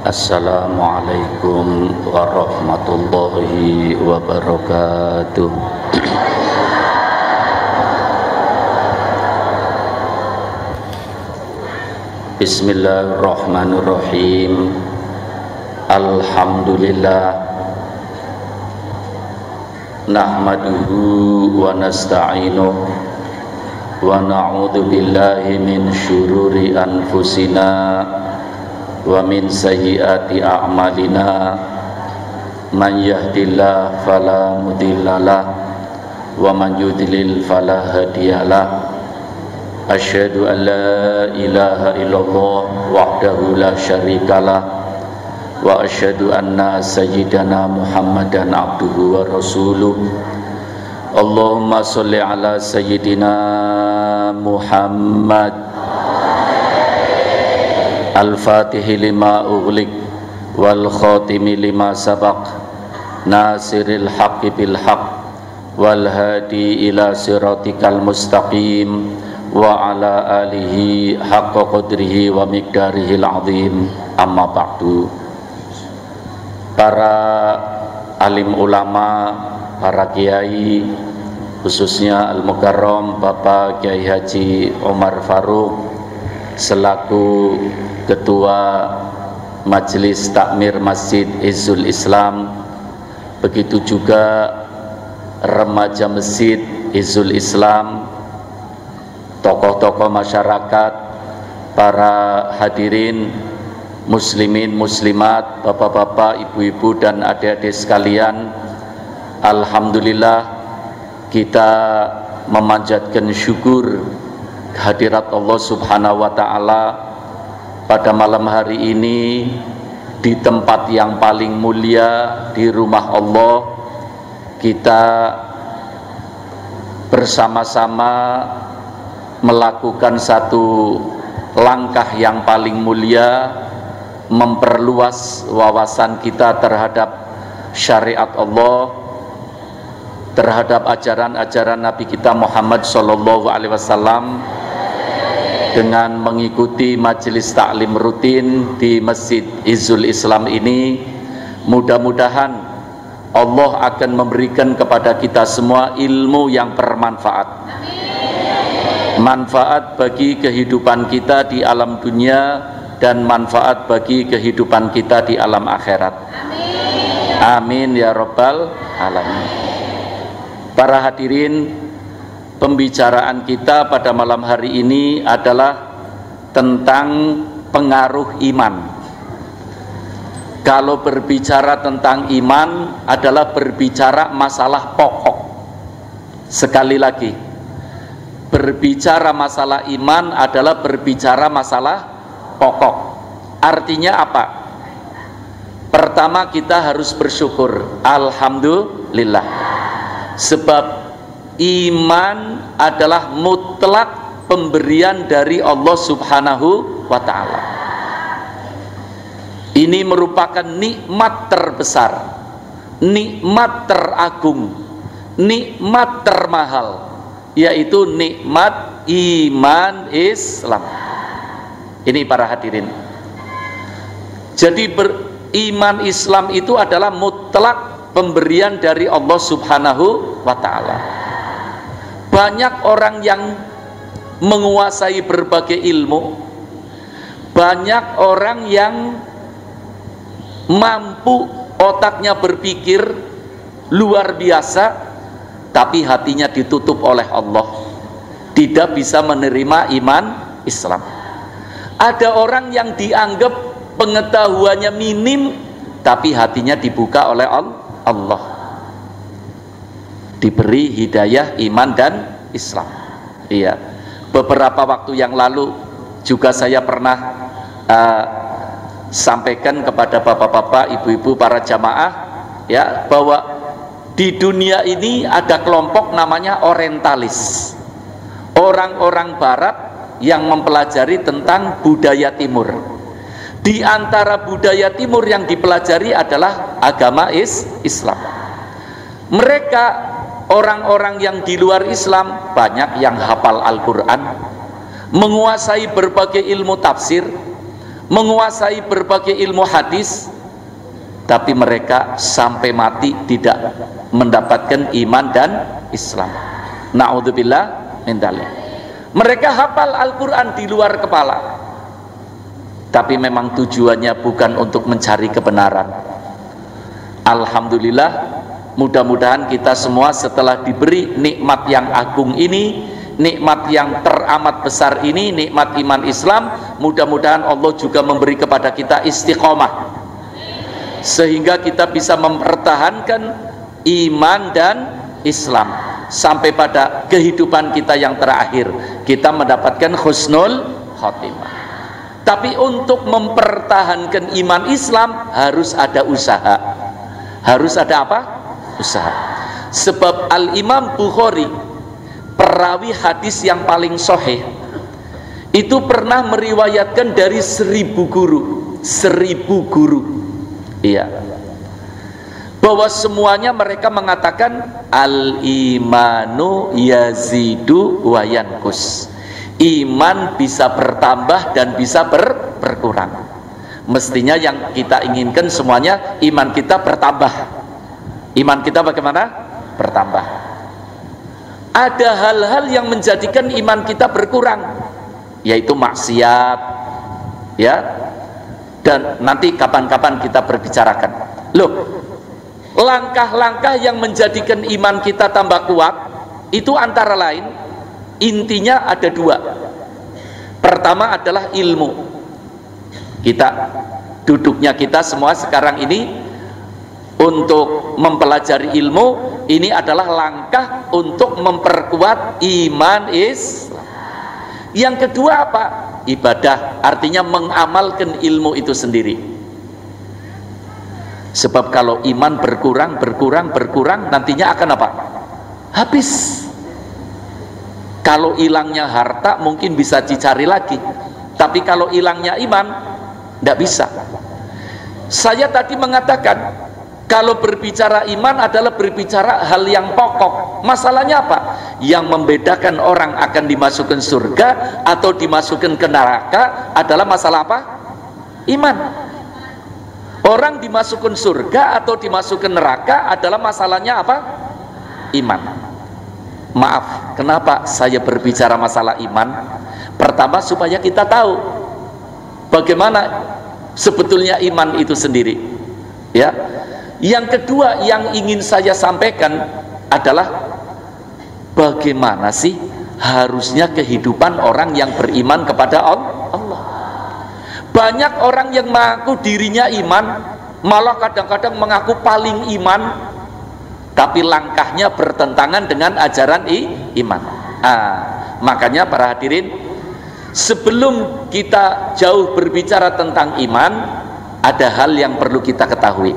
Assalamualaikum warahmatullahi wabarakatuh. Bismillahirrahmanirrahim. Alhamdulillah nahmaduhu wa nasta'inuhu wa na'udzu billahi min syururi anfusina wa min sayyiati a'malina. Man yahdihillahu fala mudhillalah wa man yudlil fala hadiyalah. Asyhadu an la ilaha illallah wahdahu la syarikalah wa asyhadu anna sayyidana Muhammadan abduhu wa rasuluh. Allahumma sholli ala sayyidina Muhammad al-fatihi lima ughliq wal khatimi lima sabaq nasiril haqqi bil haqq wal hadi ila siratikal mustaqim wa ala alihi haqqa qadrihi wa miqdarihil azim. Amma ba'du. Para alim ulama, para kiai, khususnya Al-Mukarram Bapak Kiai Haji Umar Faruq selaku Ketua Majelis Takmir Masjid Izzul Islam, begitu juga remaja Masjid Izzul Islam, tokoh-tokoh masyarakat, para hadirin muslimin muslimat, bapak-bapak, ibu-ibu dan adik-adik sekalian. Alhamdulillah kita memanjatkan syukur kehadirat Allah Subhanahu wa ta'ala pada malam hari ini di tempat yang paling mulia, di rumah Allah. Kita bersama-sama melakukan satu langkah yang paling mulia, memperluas wawasan kita terhadap syariat Allah, terhadap ajaran-ajaran Nabi kita Muhammad SAW, dengan mengikuti majelis taklim rutin di Masjid Izzul Islam ini. Mudah-mudahan Allah akan memberikan kepada kita semua ilmu yang bermanfaat, manfaat bagi kehidupan kita di alam dunia dan manfaat bagi kehidupan kita di alam akhirat. Amin ya rabbal alamin. Para hadirin, pembicaraan kita pada malam hari ini adalah tentang pengaruh iman. Kalau berbicara tentang iman adalah berbicara masalah pokok. Sekali lagi, berbicara masalah iman adalah berbicara masalah pokok. Artinya apa? Pertama, kita harus bersyukur, alhamdulillah, sebab iman adalah mutlak pemberian dari Allah Subhanahu wa ta'ala. Ini merupakan nikmat terbesar, nikmat teragung, nikmat termahal, yaitu nikmat iman Islam. Ini para hadirin. Jadi beriman Islam itu adalah mutlak pemberian dari Allah Subhanahu wa ta'ala. Banyak orang yang menguasai berbagai ilmu, banyak orang yang mampu, otaknya berpikir luar biasa, tapi hatinya ditutup oleh Allah, tidak bisa menerima iman Islam. Ada orang yang dianggap pengetahuannya minim, tapi hatinya dibuka oleh Allah, diberi hidayah iman dan Islam. Iya, beberapa waktu yang lalu juga saya pernah sampaikan kepada bapak-bapak, ibu-ibu, para jamaah, ya, bahwa di dunia ini ada kelompok namanya orientalis, orang-orang barat yang mempelajari tentang budaya timur. Di antara budaya timur yang dipelajari adalah agama Islam. Mereka, orang-orang yang di luar Islam, banyak yang hafal Al-Quran, menguasai berbagai ilmu tafsir, menguasai berbagai ilmu hadis, tapi mereka sampai mati tidak mendapatkan iman dan Islam. Na'udzubillah min dzalik. Mereka hafal Al-Quran di luar kepala, tapi memang tujuannya bukan untuk mencari kebenaran. Alhamdulillah, mudah-mudahan kita semua setelah diberi nikmat yang agung ini, nikmat yang teramat besar ini, nikmat iman Islam, mudah-mudahan Allah juga memberi kepada kita istiqomah, sehingga kita bisa mempertahankan iman dan Islam sampai pada kehidupan kita yang terakhir, kita mendapatkan husnul khotimah. Tapi untuk mempertahankan iman Islam harus ada usaha. Harus ada apa? Usaha. Sebab Al-Imam Bukhari, perawi hadis yang paling sahih, itu pernah meriwayatkan dari 1000 guru. 1000 guru. Iya. Bahwa semuanya mereka mengatakan al-imanu yazidu wa yanqus. Iman bisa bertambah dan bisa berkurang. Mestinya yang kita inginkan semuanya iman kita bertambah. Iman kita bagaimana? Bertambah. Ada hal-hal yang menjadikan iman kita berkurang, yaitu maksiat, ya. Dan nanti kapan-kapan kita berbicarakan. Loh, langkah-langkah yang menjadikan iman kita tambah kuat itu antara lain, intinya ada 2. Pertama adalah ilmu. Kita duduknya kita semua sekarang ini untuk mempelajari ilmu, ini adalah langkah untuk memperkuat iman Islam. Yang kedua apa? Ibadah, artinya mengamalkan ilmu itu sendiri. Sebab kalau iman berkurang, nantinya akan apa? Habis. Kalau hilangnya harta mungkin bisa dicari lagi, tapi kalau hilangnya iman tidak bisa. Saya tadi mengatakan kalau berbicara iman adalah berbicara hal yang pokok. Masalahnya apa? Yang membedakan orang akan dimasukkan surga atau dimasukkan ke neraka adalah masalah apa? Iman. Orang dimasukkan surga atau dimasukkan neraka adalah masalahnya apa? Iman. Maaf, kenapa saya berbicara masalah iman? Pertama supaya kita tahu bagaimana sebetulnya iman itu sendiri, ya. Yang kedua yang ingin saya sampaikan adalah bagaimana sih harusnya kehidupan orang yang beriman kepada Allah. Banyak orang yang mengaku dirinya iman, malah kadang-kadang mengaku paling iman, tapi langkahnya bertentangan dengan ajaran iman. Makanya para hadirin, sebelum kita jauh berbicara tentang iman, ada hal yang perlu kita ketahui.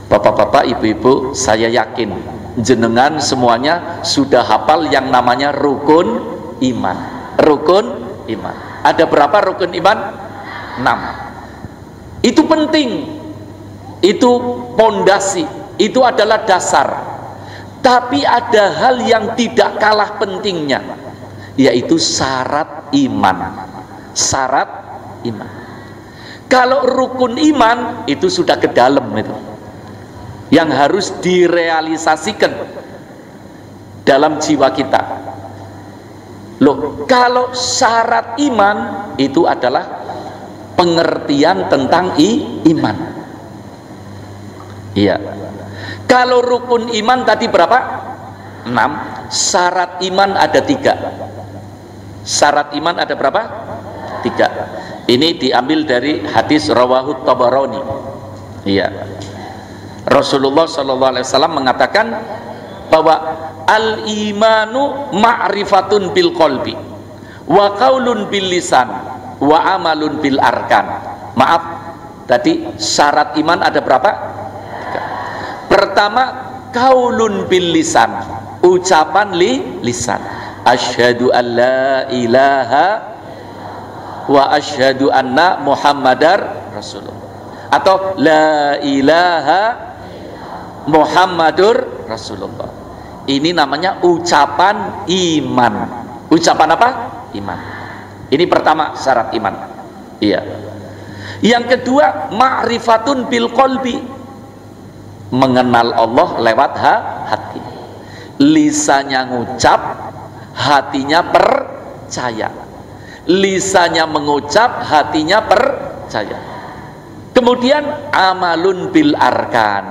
Bapak-bapak, ibu-ibu, saya yakin jenengan semuanya sudah hafal yang namanya rukun iman. Rukun iman. Ada berapa rukun iman? 6. Itu penting. Itu pondasi. Itu adalah dasar. Tapi ada hal yang tidak kalah pentingnya, yaitu syarat iman. Syarat iman. Kalau rukun iman itu sudah ke dalam itu, yang harus direalisasikan dalam jiwa kita. Loh, kalau syarat iman itu adalah pengertian tentang iman. Iya. Kalau rukun iman tadi berapa? 6. Syarat iman ada 3. Syarat iman ada berapa? 3. Ini diambil dari hadis rawahu Tabarani. Iya. Rasulullah SAW mengatakan bahwa al-imanu ma'rifatun bil qalbi wa qaulun bil lisan wa amalun bil arkan. Maaf, tadi syarat iman ada berapa? 3. Pertama, qaulun bil lisan, ucapan lisan. Asyhadu an la ilaha wa asyhadu anna Muhammadar Rasulullah, atau la ilaha Muhammadur Rasulullah. Ini namanya ucapan iman. Ucapan apa? Iman. Ini pertama syarat iman. Iya. Yang kedua, ma'rifatun bil qalbi, mengenal Allah lewat hati. Lisannya ngucap, hatinya percaya. Lisannya mengucap, hatinya percaya. Kemudian amalun bil arkan,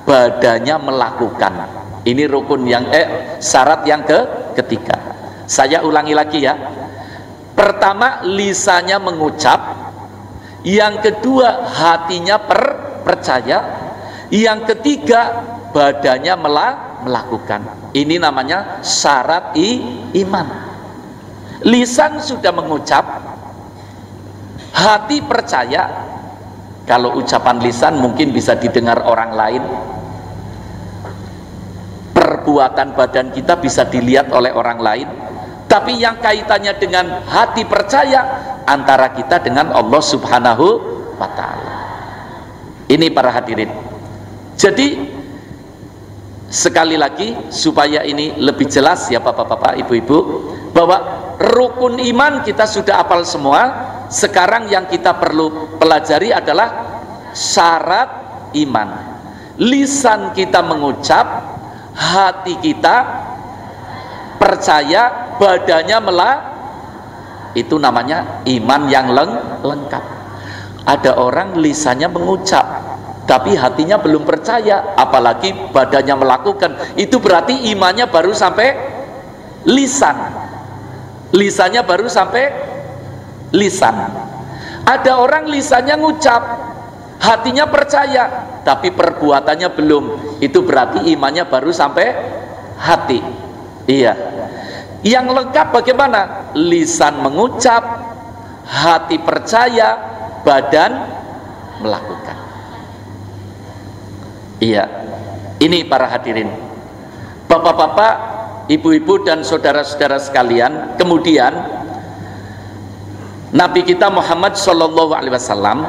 badannya melakukan. Ini rukun yang syarat yang ketiga. Saya ulangi lagi ya. Pertama, lisannya mengucap. Yang kedua, hatinya percaya. Yang ketiga, badannya melakukan. Ini namanya syarat iman. Lisan sudah mengucap, hati percaya. Kalau ucapan lisan mungkin bisa didengar orang lain, perbuatan badan kita bisa dilihat oleh orang lain. Tapi yang kaitannya dengan hati percaya, antara kita dengan Allah Subhanahu wa ta'ala. Ini para hadirin. Jadi sekali lagi supaya ini lebih jelas ya bapak-bapak, ibu-ibu, bahwa rukun iman kita sudah hafal semua. Sekarang yang kita perlu pelajari adalah syarat iman. Lisan kita mengucap, hati kita percaya, badannya itu namanya iman yang lengkap. Ada orang lisannya mengucap tapi hatinya belum percaya, apalagi badannya melakukan. Itu berarti imannya baru sampai lisan, lisannya baru sampai lisan. Ada orang lisannya ngucap, hatinya percaya, tapi perbuatannya belum. Itu berarti imannya baru sampai hati. Iya. Yang lengkap bagaimana? Lisan mengucap, hati percaya, badan melakukan. Iya. Ini para hadirin, bapak-bapak, ibu-ibu dan saudara-saudara sekalian. Kemudian Nabi kita Muhammad Shallallahu Alaihi Wasallam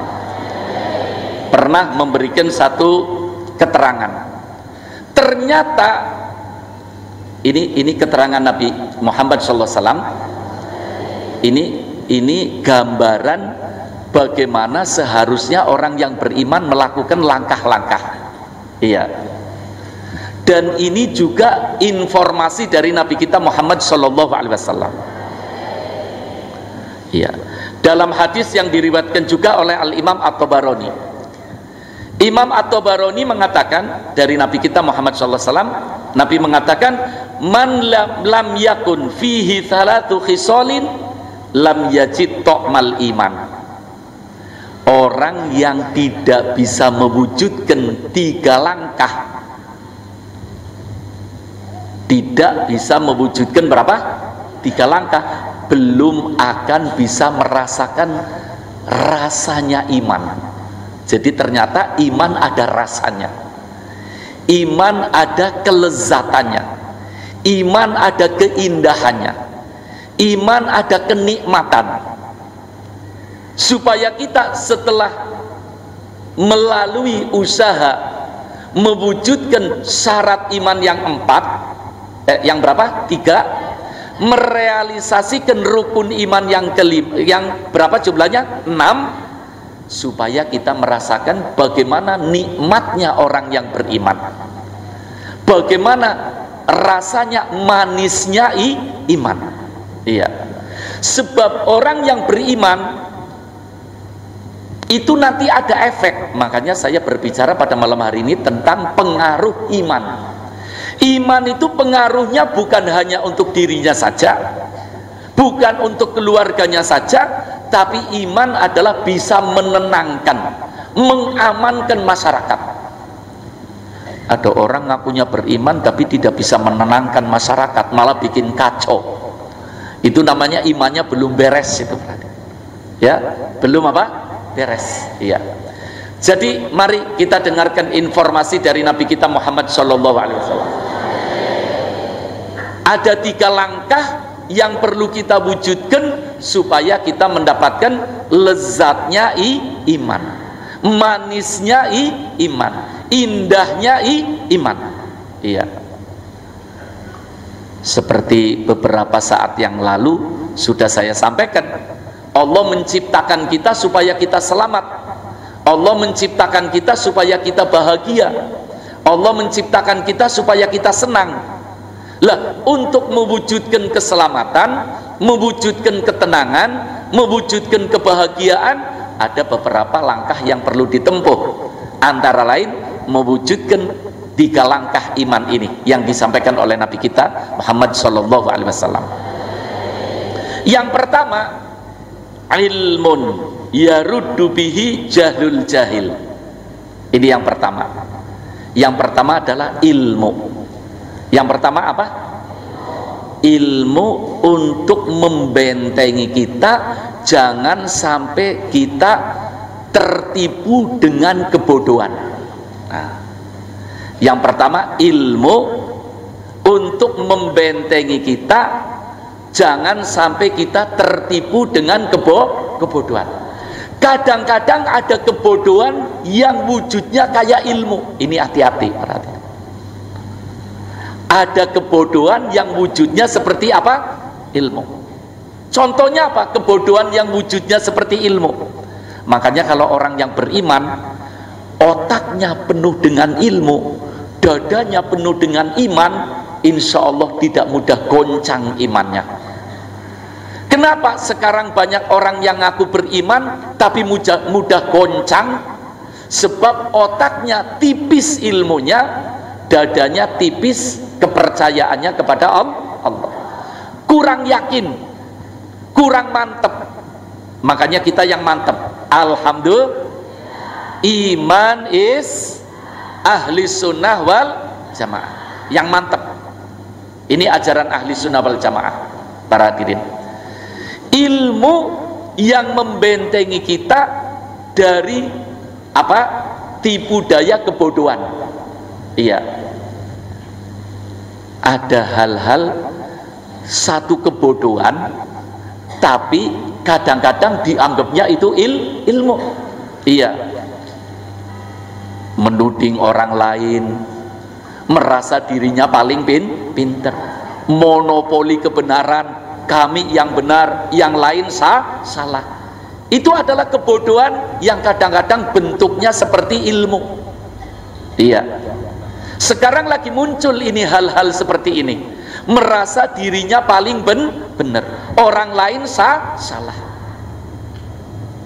pernah memberikan satu keterangan. Ternyata ini keterangan Nabi Muhammad Shallallahu Alaihi Wasallam. Ini gambaran bagaimana seharusnya orang yang beriman melakukan langkah-langkah. Iya. Dan ini juga informasi dari Nabi kita Muhammad Shallallahu Alaihi Wasallam. Iya. Dalam hadis yang diriwayatkan juga oleh Al-Imam At-Tabarani, Imam At-Tabarani mengatakan dari Nabi kita Muhammad Shallallahu Alaihi Wasallam, Nabi mengatakan, man lam yakun fihi thalatu khisalin lam yajid ta'mal iman. Orang yang tidak bisa mewujudkan 3 langkah, tidak bisa mewujudkan berapa? 3 langkah, belum akan bisa merasakan rasanya iman. Jadi ternyata iman ada rasanya, iman ada kelezatannya, iman ada keindahannya, iman ada kenikmatan. Supaya kita setelah melalui usaha mewujudkan syarat iman yang 4, yang berapa? 3, merealisasikan rukun iman yang kelima, yang berapa jumlahnya? 6, supaya kita merasakan bagaimana nikmatnya orang yang beriman, bagaimana rasanya manisnya iman. Iya. Sebab orang yang beriman itu nanti ada efek. Makanya saya berbicara pada malam hari ini tentang pengaruh iman. Iman itu pengaruhnya bukan hanya untuk dirinya saja, bukan untuk keluarganya saja, tapi iman adalah bisa menenangkan, mengamankan masyarakat. Ada orang ngakunya beriman tapi tidak bisa menenangkan masyarakat, malah bikin kacau. Itu namanya imannya belum beres itu. Ya, belum apa? Beres. Iya. Jadi mari kita dengarkan informasi dari Nabi kita Muhammad Shallallahu Alaihi Wasallam. Ada 3 langkah yang perlu kita wujudkan supaya kita mendapatkan lezatnya iman, manisnya iman, indahnya iman. Iya. Seperti beberapa saat yang lalu sudah saya sampaikan Allah menciptakan kita supaya kita selamat. Allah menciptakan kita supaya kita bahagia. Allah menciptakan kita supaya kita senang. Lah, untuk mewujudkan keselamatan, mewujudkan ketenangan, mewujudkan kebahagiaan, ada beberapa langkah yang perlu ditempuh. Antara lain mewujudkan 3 langkah iman ini yang disampaikan oleh Nabi kita Muhammad sallallahu alaihi wasallam. Yang pertama, ilmun yaruddu bihi jahlul jahil. Ini yang pertama. Yang pertama adalah ilmu. Yang pertama apa? Ilmu untuk membentengi kita jangan sampai kita tertipu dengan kebodohan. Nah, yang pertama ilmu untuk membentengi kita jangan sampai kita tertipu dengan kebodohan. Kadang-kadang ada kebodohan yang wujudnya kayak ilmu. Ini hati-hati, perhatikan. Ada kebodohan yang wujudnya seperti apa? Ilmu. Contohnya apa? Kebodohan yang wujudnya seperti ilmu. Makanya kalau orang yang beriman, otaknya penuh dengan ilmu, dadanya penuh dengan iman, insya Allah tidak mudah goncang imannya. Kenapa sekarang banyak orang yang ngaku beriman tapi mudah goncang? Sebab otaknya tipis ilmunya, dadanya tipis kepercayaannya kepada Allah. Kurang yakin, kurang mantep. Makanya kita yang mantep, alhamdulillah, iman is ahli sunnah wal jamaah. Yang mantep, ini ajaran ahli sunnah wal jamaah. Para hadirin, ilmu yang membentengi kita dari apa? Tipu daya kebodohan. Iya, ada hal-hal satu kebodohan tapi kadang-kadang dianggapnya itu ilmu. Iya, menuding orang lain, merasa dirinya paling pinter, monopoli kebenaran, kami yang benar, yang lain salah. Itu adalah kebodohan yang kadang-kadang bentuknya seperti ilmu. Iya, sekarang lagi muncul ini hal-hal seperti ini, merasa dirinya paling benar, orang lain salah.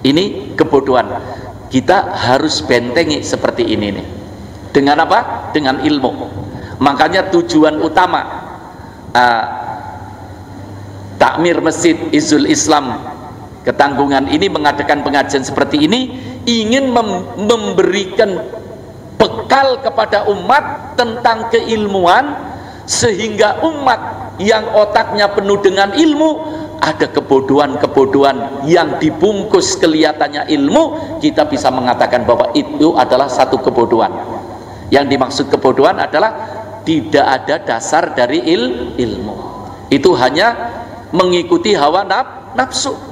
Ini kebodohan. Kita harus bentengi seperti ini nih. Dengan apa? Dengan ilmu. Makanya tujuan utama Takmir Masjid Izzul Islam Ketanggungan ini mengadakan pengajian seperti ini, ingin memberikan bekal kepada umat tentang keilmuan, sehingga umat yang otaknya penuh dengan ilmu, ada kebodohan-kebodohan yang dibungkus kelihatannya ilmu, kita bisa mengatakan bahwa itu adalah satu kebodohan. Yang dimaksud kebodohan adalah tidak ada dasar dari ilmu. Itu hanya mengikuti hawa nafsu.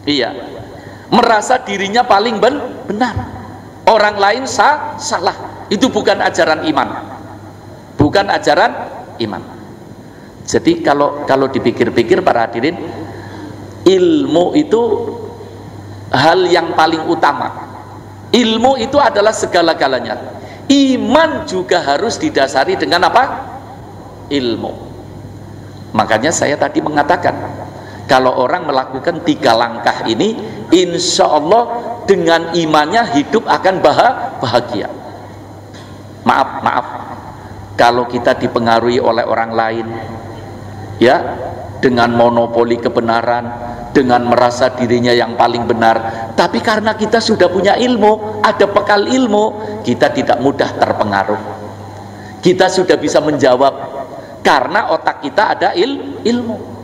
Iya, merasa dirinya paling benar, orang lain salah. Itu bukan ajaran iman, bukan ajaran iman. Jadi kalau dipikir-pikir para hadirin, ilmu itu hal yang paling utama. Ilmu itu adalah segala-galanya. Iman juga harus didasari dengan apa? Ilmu. Makanya saya tadi mengatakan, kalau orang melakukan 3 langkah ini, insya Allah dengan imannya hidup akan bahagia. Maaf, kalau kita dipengaruhi oleh orang lain, ya, dengan monopoli kebenaran, dengan merasa dirinya yang paling benar, tapi karena kita sudah punya ilmu, ada bekal ilmu, kita tidak mudah terpengaruh. Kita sudah bisa menjawab karena otak kita ada ilmu.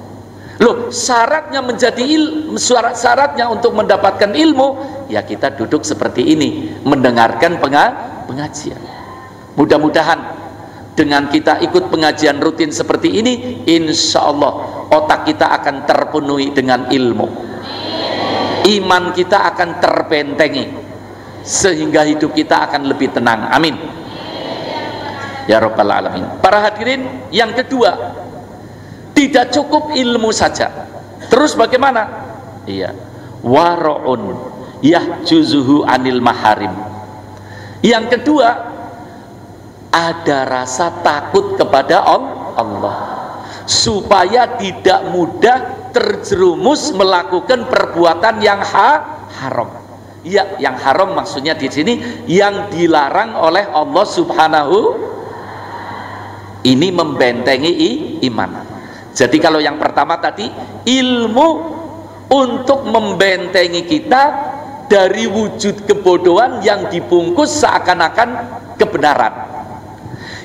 Loh, syaratnya syaratnya untuk mendapatkan ilmu, ya kita duduk seperti ini, mendengarkan pengajian. Mudah-mudahan dengan kita ikut pengajian rutin seperti ini, insya Allah otak kita akan terpenuhi dengan ilmu, iman kita akan terbentengi, sehingga hidup kita akan lebih tenang. Amin ya rabbal alamin. Para hadirin, yang kedua, tidak cukup ilmu saja. Terus bagaimana? Iya, wara'un yahjuzuhu anil maharim. Yang kedua, ada rasa takut kepada Allah, supaya tidak mudah terjerumus melakukan perbuatan yang haram. Ya, yang haram maksudnya di sini yang dilarang oleh Allah Subhanahu. Ini membentengi iman. Jadi kalau yang pertama tadi, ilmu untuk membentengi kita dari wujud kebodohan yang dibungkus seakan-akan kebenaran.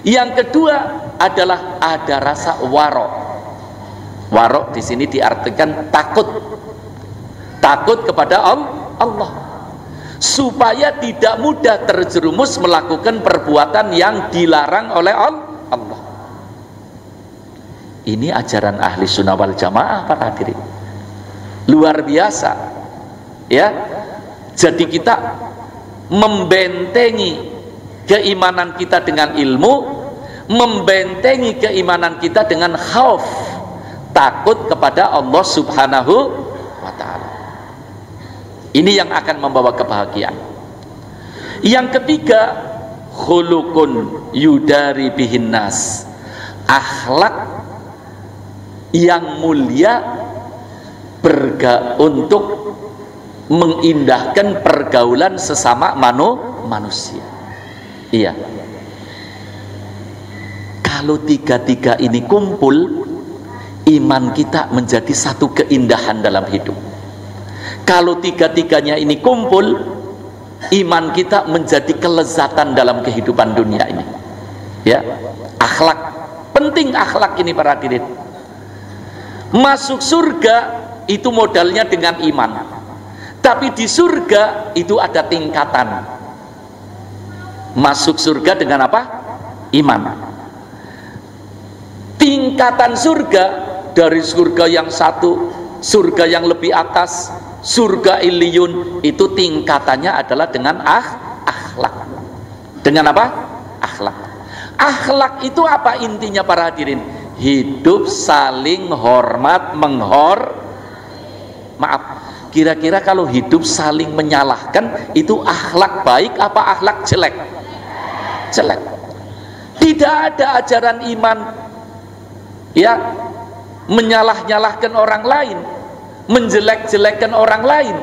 Yang kedua adalah ada rasa warok. Warok di sini diartikan takut. Takut kepada Allah, supaya tidak mudah terjerumus melakukan perbuatan yang dilarang oleh Allah. Ini ajaran ahli sunnah wal jamaah, para hadirin. Luar biasa, ya. Jadi kita membentengi keimanan kita dengan ilmu, membentengi keimanan kita dengan khauf, takut kepada Allah Subhanahu wa ta'ala. Ini yang akan membawa kebahagiaan. Yang ketiga, khulukun yudari bihin nas, akhlak yang mulia untuk mengindahkan pergaulan sesama manusia. Iya. Kalau tiga-tiga ini kumpul, iman kita menjadi satu keindahan dalam hidup. Kalau tiga-tiganya ini kumpul, iman kita menjadi kelezatan dalam kehidupan dunia ini. Ya, akhlak, penting akhlak ini, para hadirin. Masuk surga itu modalnya dengan iman. Tapi di surga itu ada tingkatan. Masuk surga dengan apa? Iman. Tingkatan surga, dari surga yang satu, surga yang lebih atas, surga Iliyun, itu tingkatannya adalah dengan akhlak. Dengan apa? Akhlak. Akhlak itu apa intinya, para hadirin? Hidup saling hormat, maaf, kira-kira kalau hidup saling menyalahkan itu akhlak baik apa akhlak jelek? Jelek. Tidak ada ajaran iman ya menyalah-nyalahkan orang lain, menjelek-jelekkan orang lain.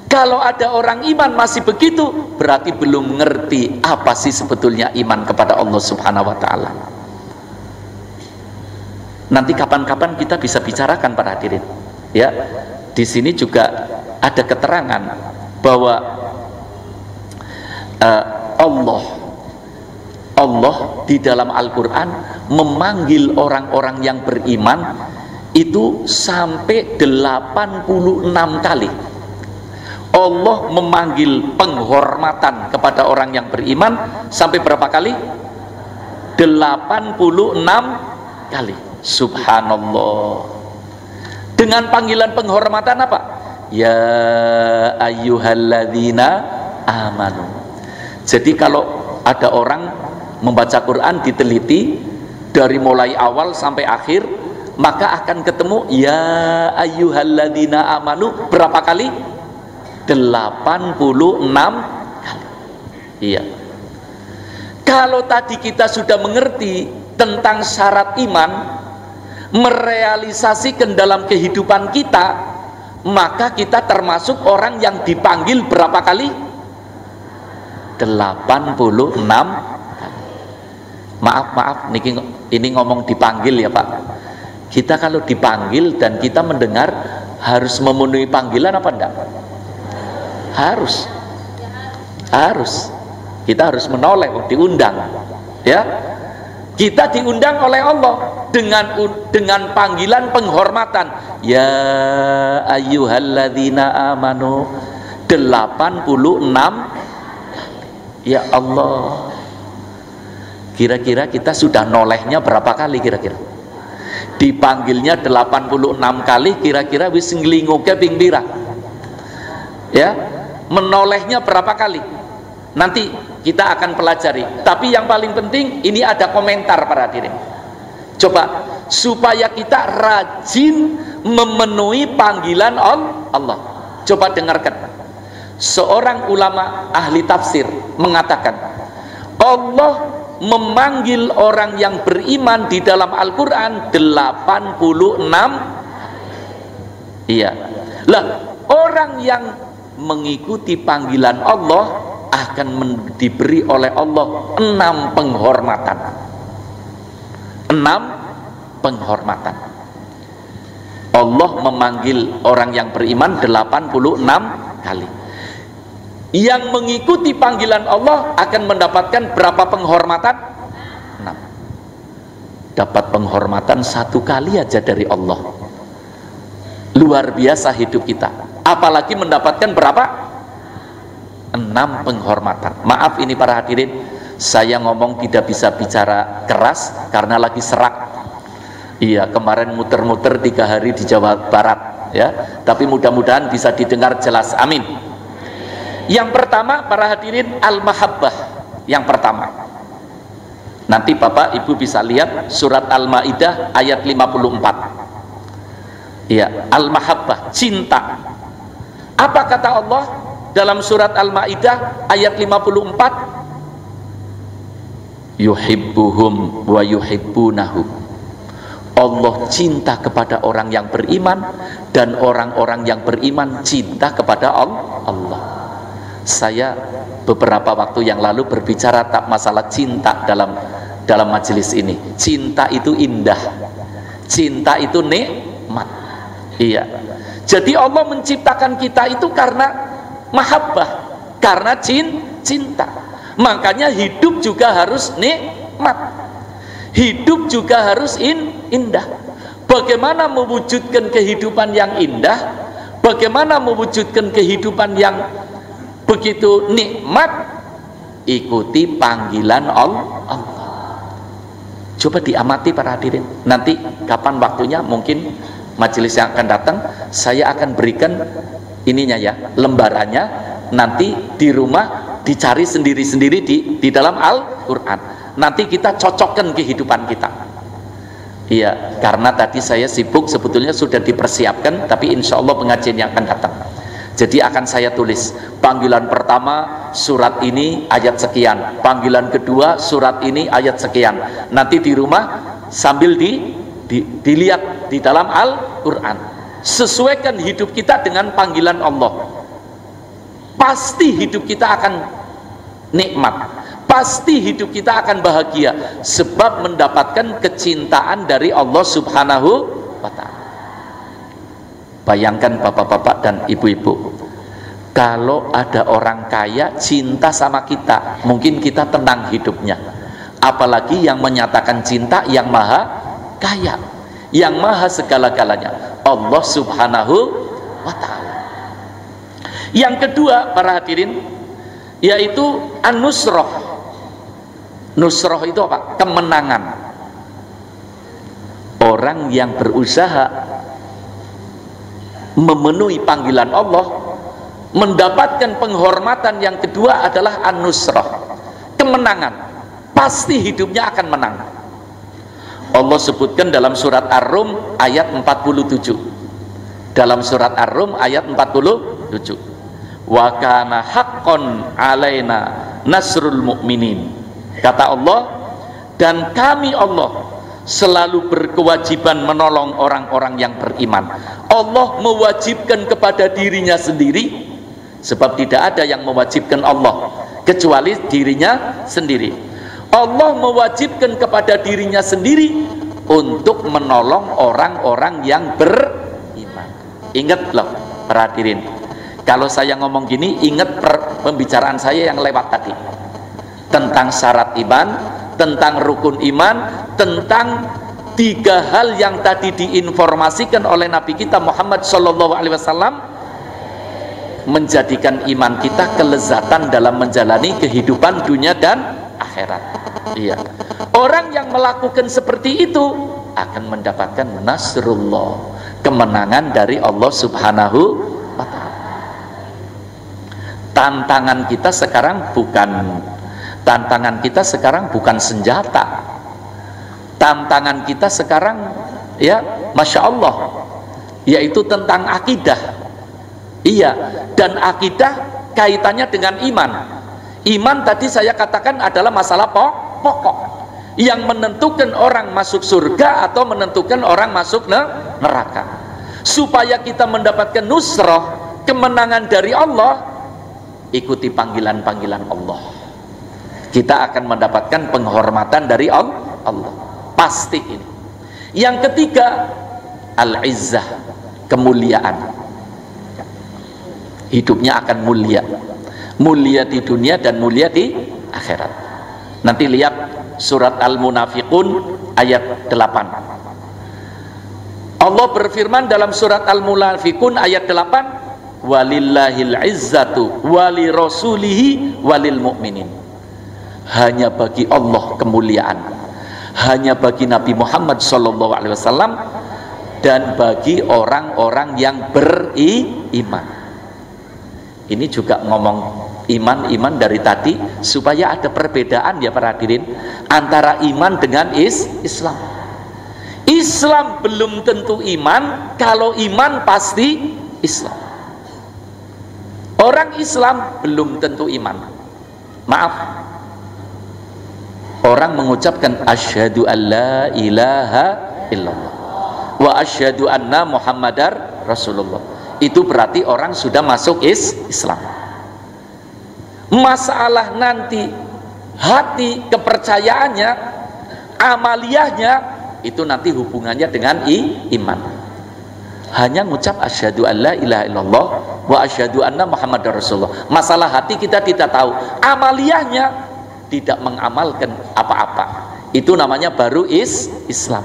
Kalau ada orang iman masih begitu, berarti belum mengerti apa sih sebetulnya iman kepada Allah Subhanahu wa ta'ala. Nanti kapan-kapan kita bisa bicarakan, para hadirin. Ya, di sini juga ada keterangan bahwa Allah di dalam Al-Quran memanggil orang-orang yang beriman itu sampai 86 kali. Allah memanggil penghormatan kepada orang yang beriman sampai berapa kali? 86 kali. Subhanallah. Dengan panggilan penghormatan apa? Ya ayyuhalladzina amanu. Jadi kalau ada orang membaca Quran diteliti dari mulai awal sampai akhir, maka akan ketemu ya ayyuhalladzina amanu berapa kali? 86 kali. Iya. Kalau tadi kita sudah mengerti tentang syarat iman, merealisasikan dalam kehidupan kita, maka kita termasuk orang yang dipanggil berapa kali? 86 kali. Maaf, ini ngomong dipanggil ya Pak. Kita kalau dipanggil dan kita mendengar, harus memenuhi panggilan apa enggak? Harus. Kita harus menoleh, diundang. Ya. Kita diundang oleh Allah dengan panggilan penghormatan. Ya ayyuhalladzina amanu 86. Ya Allah. Kira-kira kita sudah nolehnya berapa kali kira-kira? Dipanggilnya 86 kali, kira-kira wis nglinguke ping pira? Ya, menolehnya berapa kali? Nanti kita akan pelajari. Tapi yang paling penting ini ada komentar, para hadirin. Coba supaya kita rajin memenuhi panggilan Allah. Coba dengarkan, seorang ulama ahli tafsir mengatakan Allah memanggil orang yang beriman di dalam Al-Quran 86. Iya. Lah, orang yang mengikuti panggilan Allah akan diberi oleh Allah 6 penghormatan. 6 penghormatan. Allah memanggil orang yang beriman 86 kali. Yang mengikuti panggilan Allah akan mendapatkan berapa penghormatan? 6. Dapat penghormatan 1 kali aja dari Allah. Luar biasa hidup kita. Apalagi mendapatkan berapa? 6 penghormatan. Maaf ini para hadirin, saya ngomong tidak bisa bicara keras karena lagi serak. Iya, kemarin muter-muter 3 hari di Jawa Barat ya. Tapi mudah-mudahan bisa didengar jelas. Amin. Yang pertama para hadirin, al-mahabbah. Yang pertama, nanti Bapak Ibu bisa lihat surat Al-Maidah ayat 54. Iya, al-mahabbah, cinta. Apa kata Allah dalam surat Al-Maidah ayat 54? Yuhibbuhum wa yuhibbunahu. Allah cinta kepada orang yang beriman dan orang-orang yang beriman cinta kepada Allah. Saya beberapa waktu yang lalu berbicara tak masalah cinta dalam majelis ini. Cinta itu indah, cinta itu nikmat. Iya. Jadi Allah menciptakan kita itu karena mahabbah, karena cinta. Makanya hidup juga harus nikmat. Hidup juga harus indah. Bagaimana mewujudkan kehidupan yang indah? Bagaimana mewujudkan kehidupan yang begitu nikmat? Ikuti panggilan Allah. Coba diamati para hadirin. Nanti kapan waktunya, mungkin majelis yang akan datang, saya akan berikan ininya ya, lembarannya. Nanti di rumah dicari sendiri-sendiri di dalam Al-Quran. Nanti kita cocokkan kehidupan kita. Iya, karena tadi saya sibuk, sebetulnya sudah dipersiapkan, tapi insya Allah pengajian yang akan datang. Jadi akan saya tulis panggilan pertama surat ini ayat sekian, panggilan kedua surat ini ayat sekian. Nanti di rumah sambil dilihat di dalam Al-Quran. Sesuaikan hidup kita dengan panggilan Allah. Pasti hidup kita akan nikmat. Pasti hidup kita akan bahagia sebab mendapatkan kecintaan dari Allah Subhanahu wa ta'ala. Bayangkan bapak-bapak dan ibu-ibu, kalau ada orang kaya cinta sama kita, mungkin kita tenang hidupnya. Apalagi yang menyatakan cinta yang maha kaya, yang maha segala-galanya, Allah Subhanahu wa ta'ala. Yang kedua para hadirin, yaitu an-nusrah. Nusroh itu apa? Kemenangan. Orang yang berusaha memenuhi panggilan Allah mendapatkan penghormatan yang kedua adalah an-nusroh, kemenangan. Pasti hidupnya akan menang. Allah sebutkan dalam surat Ar-Rum ayat 47. Dalam surat Ar-Rum ayat 47. Wa kana haqqan alaina nasrul mu'minin. Kata Allah, dan kami Allah selalu berkewajiban menolong orang-orang yang beriman. Allah mewajibkan kepada dirinya sendiri, sebab tidak ada yang mewajibkan Allah kecuali dirinya sendiri. Allah mewajibkan kepada dirinya sendiri untuk menolong orang-orang yang beriman. Ingat loh para hadirin, kalau saya ngomong gini, ingat pembicaraan saya yang lewat tadi tentang syarat iman, tentang rukun iman, tentang 3 hal yang tadi diinformasikan oleh Nabi kita Muhammad SAW, menjadikan iman kita kelezatan dalam menjalani kehidupan dunia dan akhirat. Iya. Orang yang melakukan seperti itu akan mendapatkan nasrullah, kemenangan dari Allah Subhanahu wa ta'ala. Tantangan kita sekarang bukan senjata. Tantangan kita sekarang, ya, Masya Allah, yaitu tentang akidah. Iya, dan akidah kaitannya dengan iman. Iman tadi saya katakan adalah masalah pokok yang menentukan orang masuk surga atau menentukan orang masuk neraka. Supaya kita mendapatkan nusrah, kemenangan dari Allah, ikuti panggilan-panggilan Allah. Kita akan mendapatkan penghormatan dari Allah. Pasti ini. Yang ketiga, al-izzah, kemuliaan. Hidupnya akan mulia. Mulia di dunia dan mulia di akhirat. Nanti lihat surat Al-Munafiqun ayat 8. Allah berfirman dalam surat Al-Munafiqun ayat 8, walillahil izzatu wali rasulihi walil mu'minin. Hanya bagi Allah kemuliaan, hanya bagi Nabi Muhammad SAW dan bagi orang-orang yang beriman. Ini juga ngomong iman dari tadi supaya ada perbedaan ya para hadirin antara iman dengan Islam. Islam belum tentu iman, kalau iman pasti Islam. Orang Islam belum tentu iman. Maaf. Orang mengucapkan asyhadu an la ilaha illallah wa asyhadu anna muhammadar rasulullah, itu berarti orang sudah masuk Islam. Masalah nanti hati, kepercayaannya, amaliyahnya, itu nanti hubungannya dengan iman. Hanya ngucap asyhadu an la ilaha illallah wa asyhadu anna muhammadar rasulullah. Masalah hati kita tidak tahu, amaliyahnya tidak mengamalkan apa-apa, itu namanya baru Islam.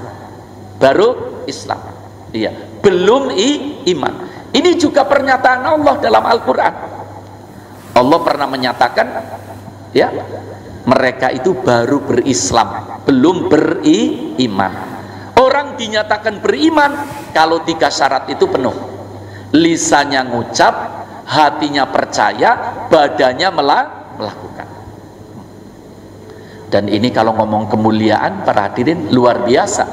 Baru Islam. Iya, belum iman. Ini juga pernyataan Allah dalam Al-Quran. Allah pernah menyatakan, ya, mereka itu baru berislam, belum beriman. Orang dinyatakan beriman kalau 3 syarat itu penuh. Lisannya ngucap, hatinya percaya, badannya melakukan. Dan ini kalau ngomong kemuliaan para hadirin luar biasa.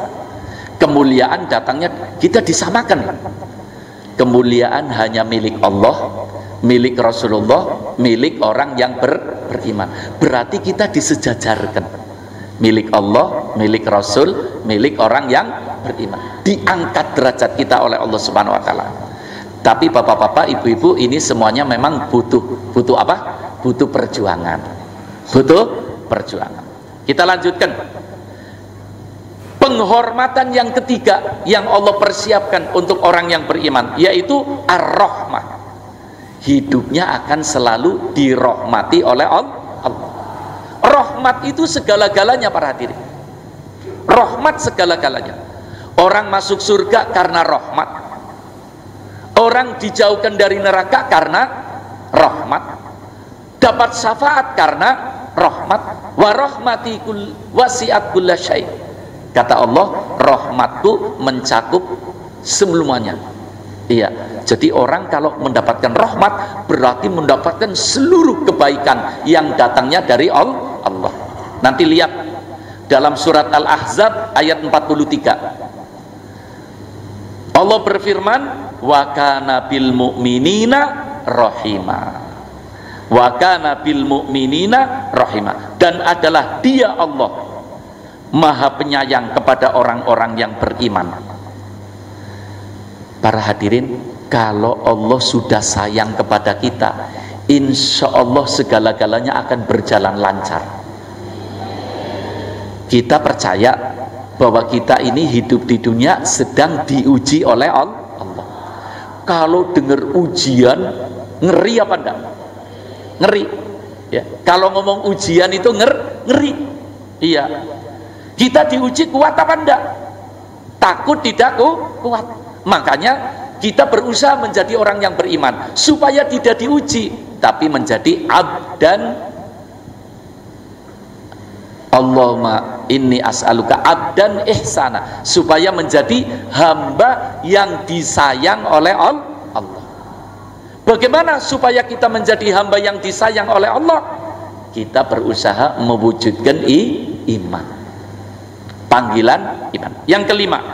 Kemuliaan datangnya, kita disamakan. Kemuliaan hanya milik Allah, milik Rasulullah, milik orang yang beriman. Berarti kita disejajarkan. Milik Allah, milik Rasul, milik orang yang beriman. Diangkat derajat kita oleh Allah Subhanahu wa taala. Tapi bapak-bapak, ibu-ibu, ini semuanya memang butuh apa? Butuh perjuangan. Butuh perjuangan. Kita lanjutkan. Penghormatan yang ketiga yang Allah persiapkan untuk orang yang beriman, yaitu ar-rahmah. Hidupnya akan selalu dirahmati oleh Allah. Rahmat itu segala-galanya para hadirin. Rahmat segala-galanya. Orang masuk surga karena rahmat. Orang dijauhkan dari neraka karena rahmat. Dapat syafaat karena rahmat. Wa rahmati wasi'at kulla syai'. Kata Allah, rahmatku mencakup semuanya. Iya, jadi orang kalau mendapatkan rahmat berarti mendapatkan seluruh kebaikan yang datangnya dari Allah. Nanti lihat dalam surat Al-Ahzab ayat 43. Allah berfirman, wa kana bil mu'minina rahima. Wa kana bil mu'minina rahima. Dan adalah Dia Allah Maha penyayang kepada orang-orang yang beriman. Para hadirin, kalau Allah sudah sayang kepada kita, insya Allah segala-galanya akan berjalan lancar. Kita percaya bahwa kita ini hidup di dunia sedang diuji oleh Allah. Kalau dengar ujian, ngeri apa enggak? Ngeri. Ya. Kalau ngomong ujian itu ngeri. Iya. Kita diuji kuat apa enggak? Takut tidak kuat. Makanya kita berusaha menjadi orang yang beriman supaya tidak diuji, tapi menjadi abdan. Allahumma inni as'aluka abdan ihsana, supaya menjadi hamba yang disayang oleh Allah. Bagaimana supaya kita menjadi hamba yang disayang oleh Allah? Kita berusaha mewujudkan iman. Panggilan iman. Yang kelima,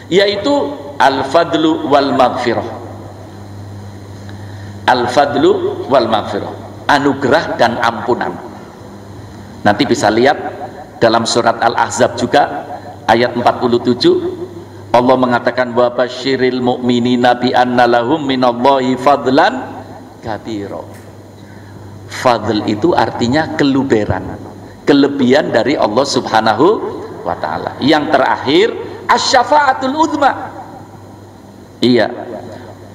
yaitu al-fadlu wal maghfirah. Al-fadlu wal maghfirah, anugerah dan ampunan. Nanti bisa lihat dalam surat Al-Ahzab juga ayat 47, Allah mengatakan wa basyiril mu'minina bi anna lahum minallahi fadlan kabira. Fadl itu artinya keluberan, kelebihan dari Allah Subhanahu wa ta'ala. Yang terakhir asy-syafa'atul uzma. Iya,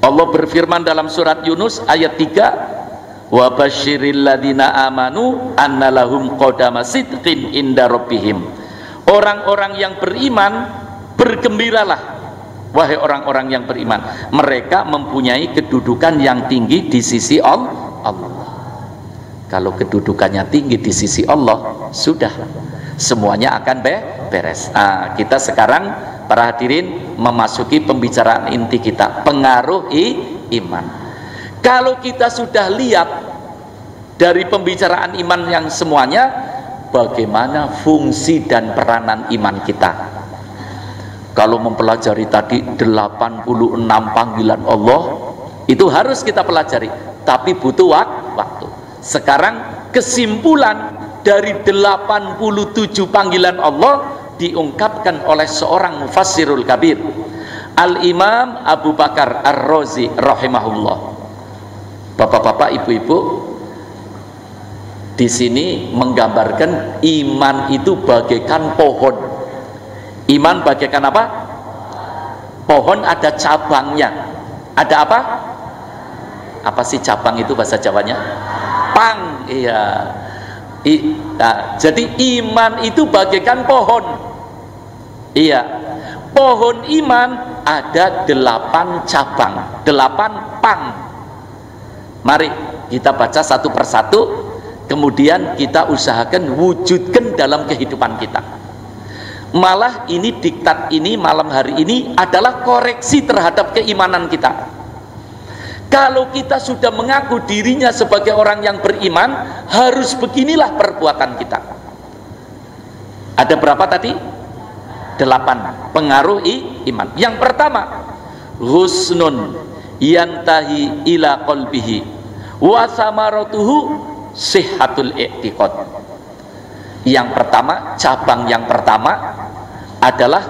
Allah berfirman dalam surat Yunus ayat 3, wa basyiril ladzina amanu anna lahum qadama sidqin inda rabbihim. Orang-orang yang beriman, bergembiralah wahai orang-orang yang beriman, mereka mempunyai kedudukan yang tinggi di sisi Allah. Kalau kedudukannya tinggi di sisi Allah, sudah semuanya akan beres. Nah, kita sekarang para hadirin memasuki pembicaraan inti kita, pengaruh iman. Kalau kita sudah lihat dari pembicaraan iman yang semuanya, bagaimana fungsi dan peranan iman kita. Kalau mempelajari tadi 86 panggilan Allah, itu harus kita pelajari, tapi butuh waktu. Sekarang kesimpulan dari 87 panggilan Allah diungkapkan oleh seorang mufassirul kabir, Al-Imam Abu Bakar Ar-Razi rahimahullah. Bapak-bapak, ibu-ibu, di sini menggambarkan iman itu bagaikan pohon. Iman bagaikan apa? Pohon ada cabangnya. Ada apa? Apa sih cabang itu bahasa Jawanya? Pang. Iya. Nah, jadi iman itu bagaikan pohon. Iya, pohon iman ada 8 cabang, 8 pang. Mari kita baca satu persatu, kemudian kita usahakan wujudkan dalam kehidupan kita. Malah ini diktat ini malam hari ini adalah koreksi terhadap keimanan kita. Kalau kita sudah mengaku dirinya sebagai orang yang beriman, harus beginilah perbuatan kita. Ada berapa tadi? 8 pengaruh iman. Yang pertama, husnun yantahi ila qalbihi wa samaratuhu sihhatul i'tiqad. Yang pertama, cabang yang pertama adalah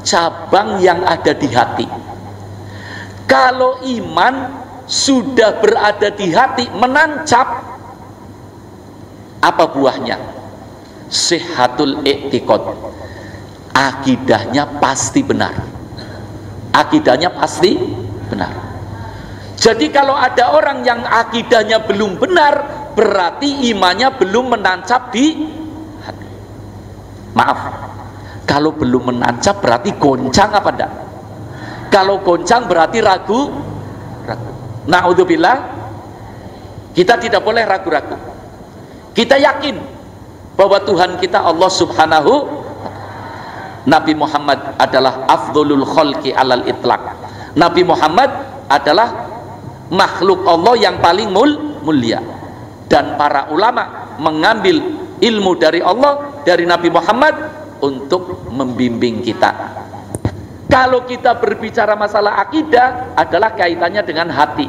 cabang yang ada di hati. Kalau iman sudah berada di hati, menancap, apa buahnya? Sihhatul i'tiqad. Akidahnya pasti benar. Akidahnya pasti benar. Jadi kalau ada orang yang akidahnya belum benar, berarti imannya belum menancap di hati. Maaf, kalau belum menancap berarti goncang apa enggak? Kalau goncang berarti ragu. Na'udzubillah, kita tidak boleh ragu-ragu. Kita yakin bahwa Tuhan kita Allah Subhanahu. Nabi Muhammad adalah afdholul khalqi alal itlaq. Nabi Muhammad adalah makhluk Allah yang paling mulia. Dan para ulama mengambil ilmu dari Allah, dari Nabi Muhammad untuk membimbing kita. Kalau kita berbicara masalah akidah adalah kaitannya dengan hati.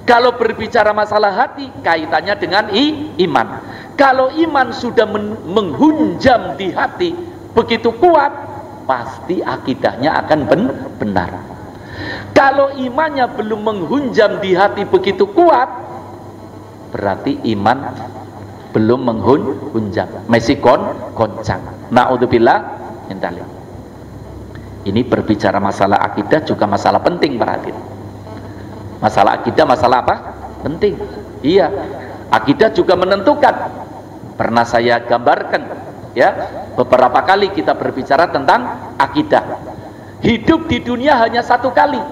Kalau berbicara masalah hati kaitannya dengan iman. Kalau iman sudah menghunjam di hati begitu kuat, pasti akidahnya akan benar. Kalau imannya belum menghunjam di hati begitu kuat, berarti iman belum menghunjam, masih goncang. Na'udzubillah min dzalik. Ini berbicara masalah akidah juga masalah penting, perhatian. Masalah akidah masalah apa? Penting. Iya. Akidah juga menentukan. Pernah saya gambarkan, ya, beberapa kali kita berbicara tentang akidah. Hidup di dunia hanya satu kali.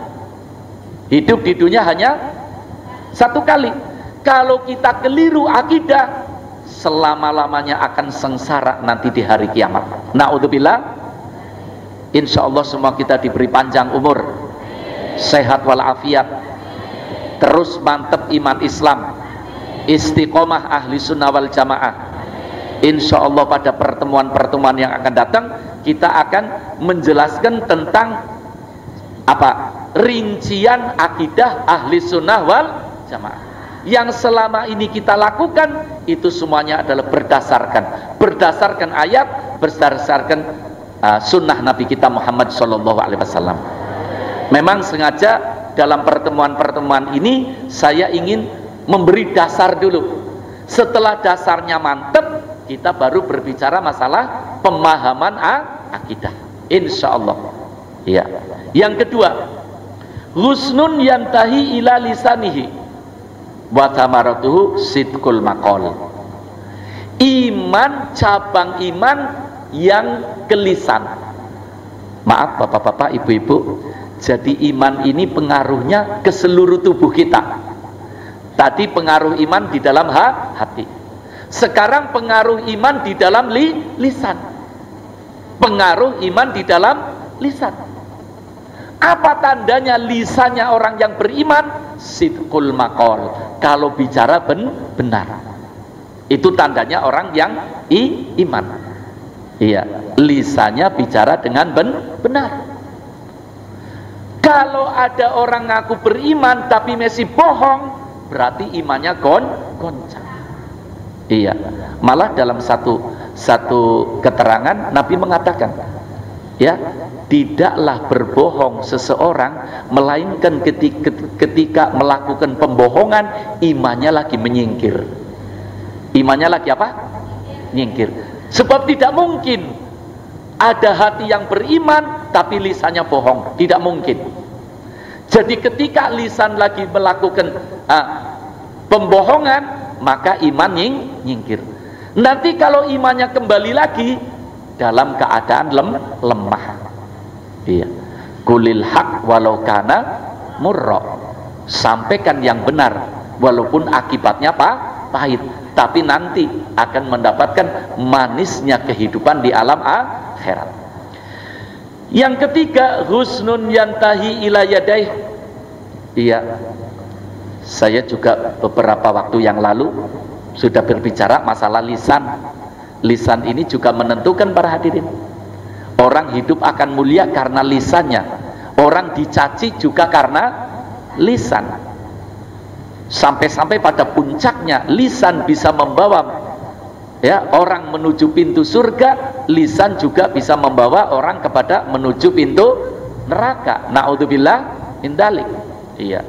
Hidup di dunia hanya satu kali. Kalau kita keliru akidah, selama-lamanya akan sengsara nanti di hari kiamat. Na'udzubillah. Insya Allah semua kita diberi panjang umur, sehat walafiat, terus mantep iman Islam, istiqomah ahli sunnah wal jamaah. Insya Allah pada pertemuan-pertemuan yang akan datang, kita akan menjelaskan tentang apa? Rincian akidah ahli sunnah wal jamaah. Yang selama ini kita lakukan itu semuanya adalah berdasarkan ayat, berdasarkan sunnah Nabi kita Muhammad SAW. Memang sengaja dalam pertemuan-pertemuan ini saya ingin memberi dasar dulu. Setelah dasarnya mantap, kita baru berbicara masalah pemahaman akidah, insya Allah. Ya. Yang kedua, husnun yantahi ila lisanihi wa thamaratuhu sidqul maqal. Iman, cabang iman yang ke lisan. Maaf bapak-bapak, ibu-ibu, jadi iman ini pengaruhnya ke seluruh tubuh kita. Tadi pengaruh iman di dalam hati. Sekarang pengaruh iman di dalam lisan. Pengaruh iman di dalam lisan. Apa tandanya lisannya orang yang beriman? Sidqul maqal. Kalau bicara benar. Itu tandanya orang yang iman. Iya, lisannya bicara dengan benar. Kalau ada orang ngaku beriman tapi masih bohong, berarti imannya goncang. Iya, malah dalam satu keterangan Nabi mengatakan, ya, tidaklah berbohong seseorang melainkan ketika melakukan pembohongan imannya lagi menyingkir. Imannya lagi apa? Nyingkir. Sebab tidak mungkin ada hati yang beriman tapi lisannya bohong, tidak mungkin. Jadi ketika lisan lagi melakukan pembohongan, maka iman nyingkir. Nanti kalau imannya kembali lagi dalam keadaan lemah. Iya. Qulil haq walau kana murra. Sampaikan yang benar walaupun akibatnya pahit, tapi nanti akan mendapatkan manisnya kehidupan di alam akhirat. Yang ketiga, husnun yantahi ila yadaih. Iya, saya juga beberapa waktu yang lalu sudah berbicara masalah lisan. Lisan ini juga menentukan para hadirin. Orang hidup akan mulia karena lisannya. Orang dicaci juga karena lisan. Sampai-sampai pada puncaknya lisan bisa membawa orang menuju pintu surga, lisan juga bisa membawa orang kepada menuju pintu neraka. Na'udzubillah min dzalik. Iya.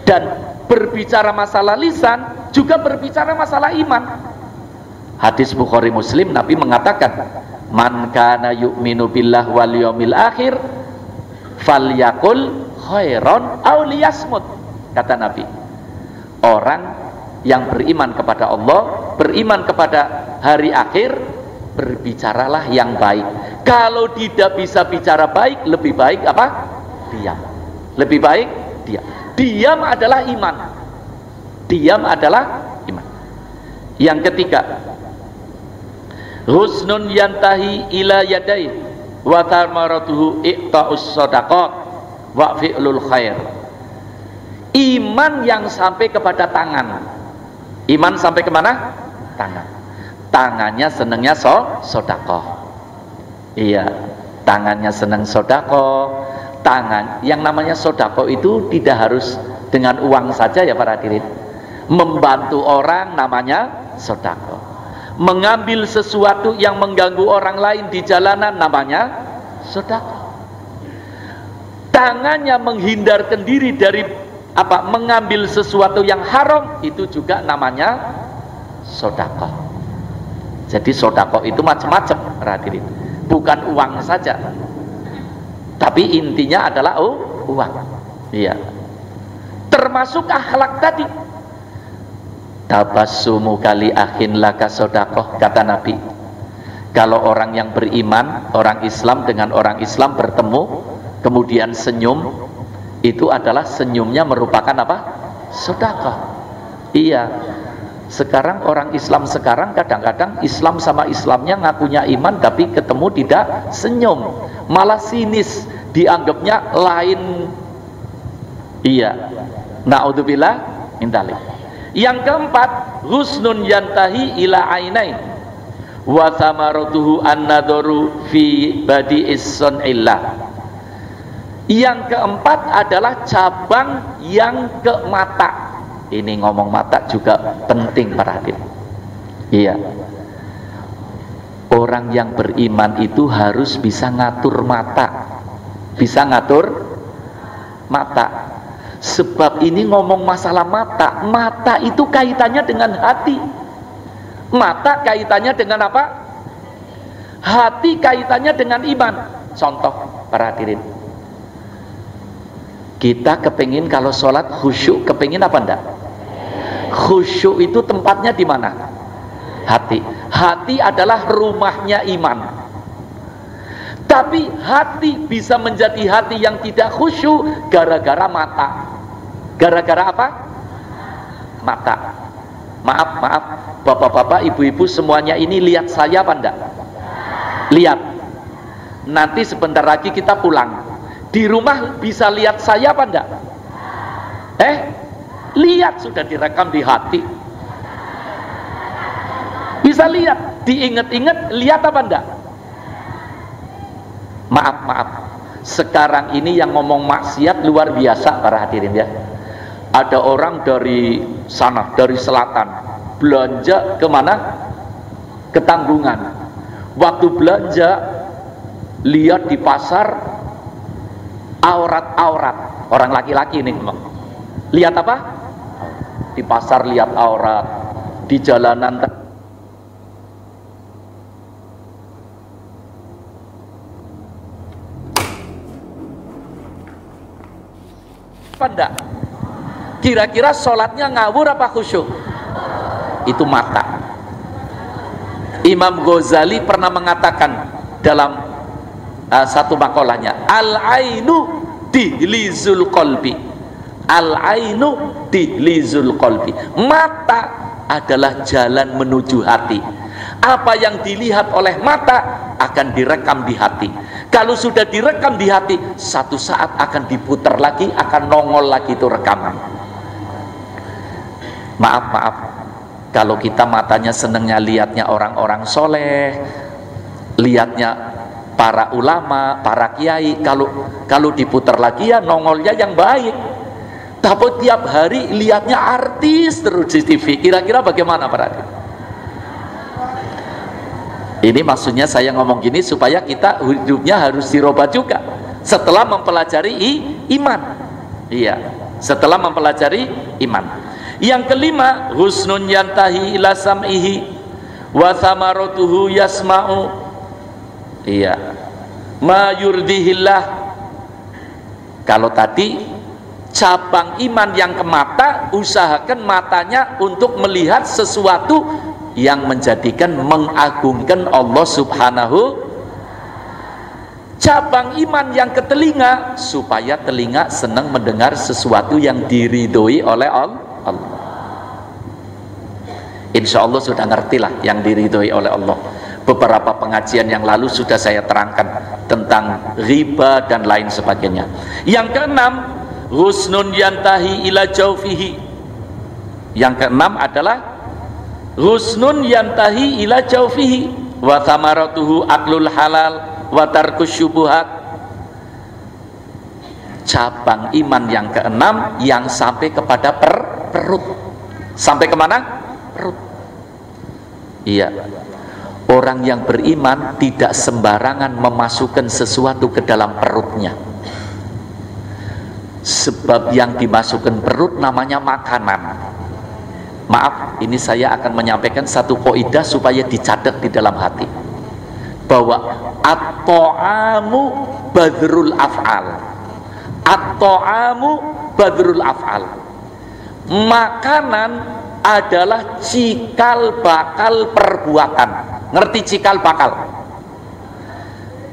Dan berbicara masalah lisan juga berbicara masalah iman. Hadis Bukhari Muslim, Nabi mengatakan, man kana yu'minu billah wal yaumil akhir falyakul khairan aw liyasmut. Kata Nabi, orang yang beriman kepada Allah, beriman kepada hari akhir, berbicaralah yang baik. Kalau tidak bisa bicara baik, lebih baik apa? Diam. Lebih baik diam. Diam adalah iman. Diam adalah iman. Yang ketiga, husnun yantahi ila yadai wa thamaratuhu iqta'us shadaqat wa fi'lul khair. Iman yang sampai kepada tangan. Iman sampai kemana? Tangan. Tangannya senangnya sedekah. Iya, tangannya senang sedekah. Tangan yang namanya sedekah itu tidak harus dengan uang saja ya para hadirin. Membantu orang namanya sedekah. Mengambil sesuatu yang mengganggu orang lain di jalanan namanya sedekah. Tangannya menghindarkan diri dari mengambil sesuatu yang haram, itu juga namanya sedekah. Jadi sedekah itu macam-macam, hadirin. Bukan uang saja. Tapi intinya adalah uang. Iya. Termasuk akhlak tadi. Tabassumu kali akhin laka sedekah, kata Nabi. Kalau orang yang beriman, orang Islam dengan orang Islam bertemu, kemudian senyum, itu adalah senyumnya merupakan apa? Sedekah. Iya. Sekarang orang Islam sekarang kadang-kadang Islam sama Islamnya ngakunya iman tapi ketemu tidak senyum, malah sinis, dianggapnya lain. Iya. Na'udzubillah min dzalik. Yang keempat, husnun yantahi ila ainain wa thamaratuhu an-nadharu fi badi'is sun'illah. Yang keempat adalah cabang yang ke mata. Ini ngomong mata juga penting para hadirin. Iya. Orang yang beriman itu harus bisa ngatur mata. Bisa ngatur mata. Sebab ini ngomong masalah mata. Mata itu kaitannya dengan hati. Mata kaitannya dengan apa? Hati kaitannya dengan iman. Contoh para hadirin, kita kepingin kalau sholat khusyuk, kepingin apa enggak? Khusyuk itu tempatnya di mana? Hati. Hati adalah rumahnya iman. Tapi hati bisa menjadi hati yang tidak khusyuk gara-gara mata. Gara-gara apa? Mata. Maaf, bapak-bapak, ibu-ibu semuanya ini lihat saya apa enggak? Lihat. Nanti sebentar lagi kita pulang. Di rumah bisa lihat saya apa enggak? Lihat, sudah direkam di hati. Bisa lihat, diinget-inget, lihat apa enggak? Maaf. Sekarang ini yang ngomong maksiat luar biasa para hadirin ya. Ada orang dari sana, dari selatan, belanja kemana? Ke Tanggungan. Waktu belanja, lihat di pasar aurat-aurat. Orang laki-laki ini ngomong. Lihat apa? Di pasar lihat aurat, di jalanan apa enggak? Kira-kira sholatnya ngawur apa khusyuk? Itu mata. Imam Ghazali pernah mengatakan dalam satu makalahnya, al-ainu dihlizul qalbi. Al-ainu dihlizul qalbi. Mata adalah jalan menuju hati. Apa yang dilihat oleh mata akan direkam di hati. Kalau sudah direkam di hati, satu saat akan diputar lagi, akan nongol lagi itu rekaman. Maaf, kalau kita matanya senengnya lihatnya orang-orang soleh, lihatnya para ulama, para kiai, kalau diputar lagi ya nongolnya yang baik. Tapi tiap hari lihatnya artis terus di TV. Kira-kira bagaimana para hadirin? Ini maksudnya saya ngomong gini supaya kita hidupnya harus dirubah juga setelah mempelajari iman. Iya, setelah mempelajari iman. Yang kelima, husnun yantahi ila sam'ihi wa thamaratuhu yasma'u. Iya, ma yurdihillah. Kalau tadi cabang iman yang ke mata, usahakan matanya untuk melihat sesuatu yang menjadikan mengagungkan Allah subhanahu. Cabang iman yang ke telinga, supaya telinga senang mendengar sesuatu yang diridhoi oleh Allah. Insya Allah sudah ngerti lah yang diridhoi oleh Allah. Beberapa pengajian yang lalu sudah saya terangkan tentang riba dan lain sebagainya. Yang keenam, husnun yantahi ila jaufihi. Yang keenam adalah husnun yantahi ila jaufihi wa thamaratuhu aklul halal wa tarkus syubuhat. Cabang iman yang keenam yang sampai kepada perut. Sampai kemana? Perut. Iya. Orang yang beriman tidak sembarangan memasukkan sesuatu ke dalam perutnya. Sebab yang dimasukkan perut namanya makanan. Maaf, ini saya akan menyampaikan satu kaidah supaya dicatat di dalam hati. Bahwa at-ta'amu badrul af'al. At-ta'amu badrul af'al. Makanan adalah cikal bakal perbuatan. Ngerti cikal bakal?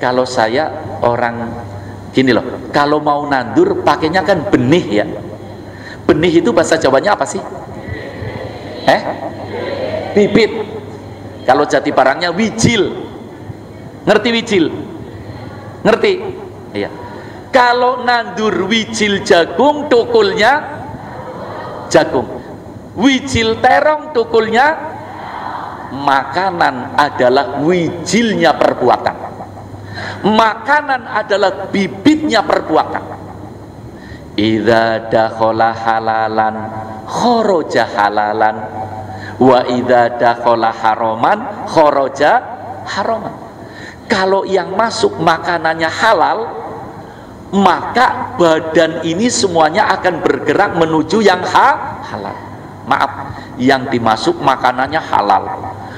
Kalau saya orang gini loh, kalau mau nandur pakainya kan benih ya. Benih itu bahasa Jawanya apa sih? Bibit. Kalau jadi barangnya wijil. Ngerti wijil? Ngerti? Iya. Kalau nandur wijil jagung, tukulnya jagung. Wijil terong, tukulnya makanan adalah wijilnya perbuatan. Makanan adalah bibitnya perbuatan. Idza dakhala halalan kharaja halalan wa idza dakhala haraman kharaja haraman. Kalau yang masuk makanannya halal, maka badan ini semuanya akan bergerak menuju yang halal. Maaf, yang dimasuk makanannya halal.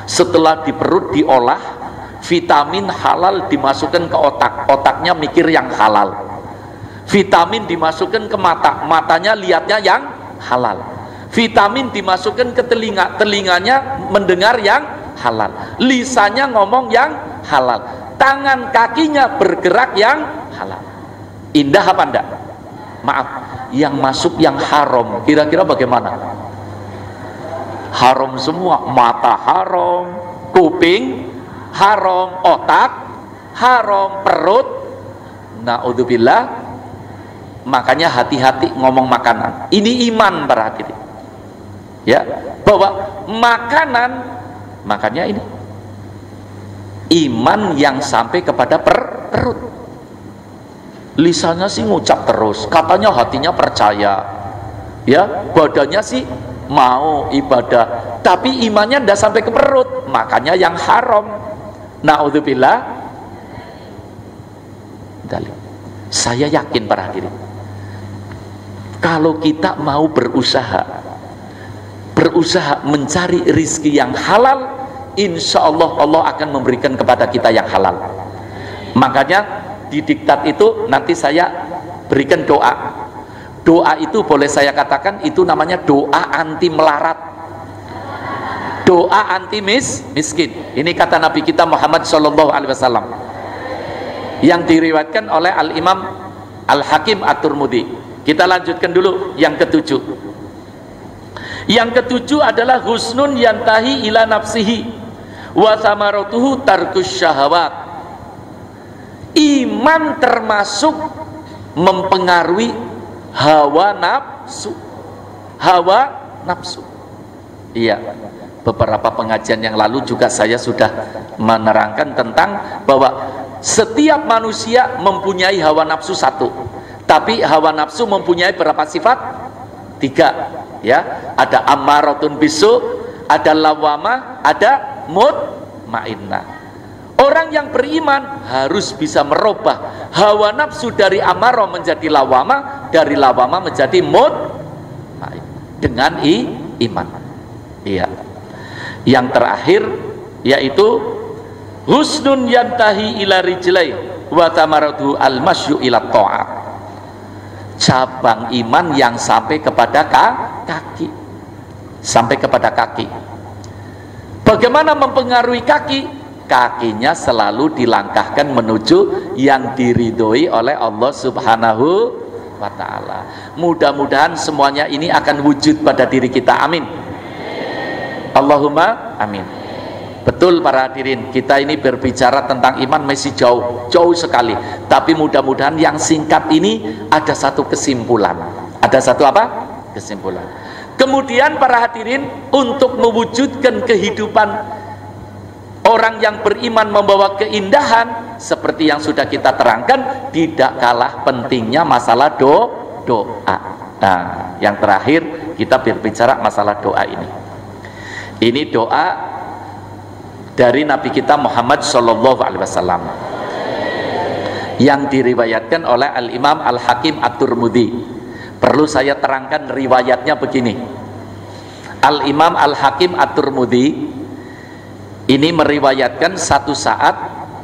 Setelah di perut diolah, vitamin halal dimasukkan ke otak, otaknya mikir yang halal. Vitamin dimasukkan ke mata, matanya lihatnya yang halal. Vitamin dimasukkan ke telinga, telinganya mendengar yang halal. Lisannya ngomong yang halal. Tangan kakinya bergerak yang halal. Indah apa enggak? Maaf, yang masuk yang haram, kira-kira bagaimana? Haram semua. Mata haram, kuping haram, otak haram, perut naudzubillah. Makanya hati-hati ngomong makanan. Ini iman para hadirin. Ya, bahwa makanan, makanya ini iman yang sampai kepada perut. Lisannya sih ngucap terus, katanya hatinya percaya. Ya, badannya sih mau ibadah, tapi imannya ndak sampai ke perut. Makanya yang haram. Naudzubillah. Saya yakin para hadirin, kalau kita mau berusaha mencari rizki yang halal, insya Allah Allah akan memberikan kepada kita yang halal. Makanya di diktat itu nanti saya berikan doa. Doa itu boleh saya katakan itu namanya doa anti melarat, doa anti miskin. Ini kata Nabi kita Muhammad SAW yang diriwayatkan oleh Al-Imam Al-Hakim At-Tirmidzi. Kita lanjutkan dulu yang ketujuh. Yang ketujuh adalah husnun yantahi ila nafsihi wa samaratuhu tarkus syahawat. Iman termasuk mempengaruhi hawa nafsu. Hawa nafsu. Iya, beberapa pengajian yang lalu juga saya sudah menerangkan tentang bahwa setiap manusia mempunyai hawa nafsu satu, tapi hawa nafsu mempunyai berapa sifat? 3, ya. Ada ammaratun bisu, ada lawamah, ada mutmainnah. Orang yang beriman harus bisa merubah hawa nafsu dari amarah menjadi lawamah, dari lawamah menjadi mutmainnah dengan iman. Iya. Yang terakhir yaitu husnun yantahi ila rijlai wa tamaratu al-masyu ila ta'at. Cabang iman yang sampai kepada kaki, sampai kepada kaki. Bagaimana mempengaruhi kaki? Kakinya selalu dilangkahkan menuju yang diridhoi oleh Allah Subhanahu wa ta'ala. Mudah-mudahan semuanya ini akan wujud pada diri kita. Amin. Allahumma amin. Betul para hadirin, kita ini berbicara tentang iman masih jauh sekali. Tapi mudah-mudahan yang singkat ini ada satu kesimpulan. Ada satu apa? Kesimpulan. Kemudian para hadirin, untuk mewujudkan kehidupan orang yang beriman membawa keindahan seperti yang sudah kita terangkan, tidak kalah pentingnya masalah doa. Nah, yang terakhir kita berbicara masalah doa ini. Ini doa dari Nabi kita Muhammad SAW yang diriwayatkan oleh Al-Imam Al-Hakim At-Tirmidzi. Perlu saya terangkan riwayatnya begini. Al-Imam Al-Hakim At-Tirmidzi ini meriwayatkan satu saat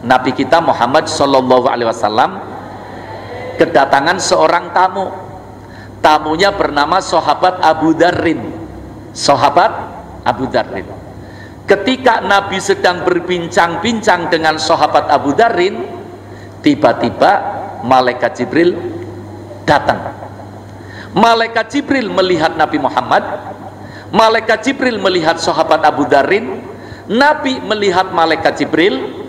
Nabi kita Muhammad SAW kedatangan seorang tamu. Tamunya bernama sahabat Abu Dzarrin. Sahabat Abu Dzarrin. Ketika Nabi sedang berbincang-bincang dengan sahabat Abu Dzarrin, tiba-tiba malaikat Jibril datang. Malaikat Jibril melihat Nabi Muhammad, malaikat Jibril melihat sahabat Abu Dzarrin, Nabi melihat malaikat Jibril,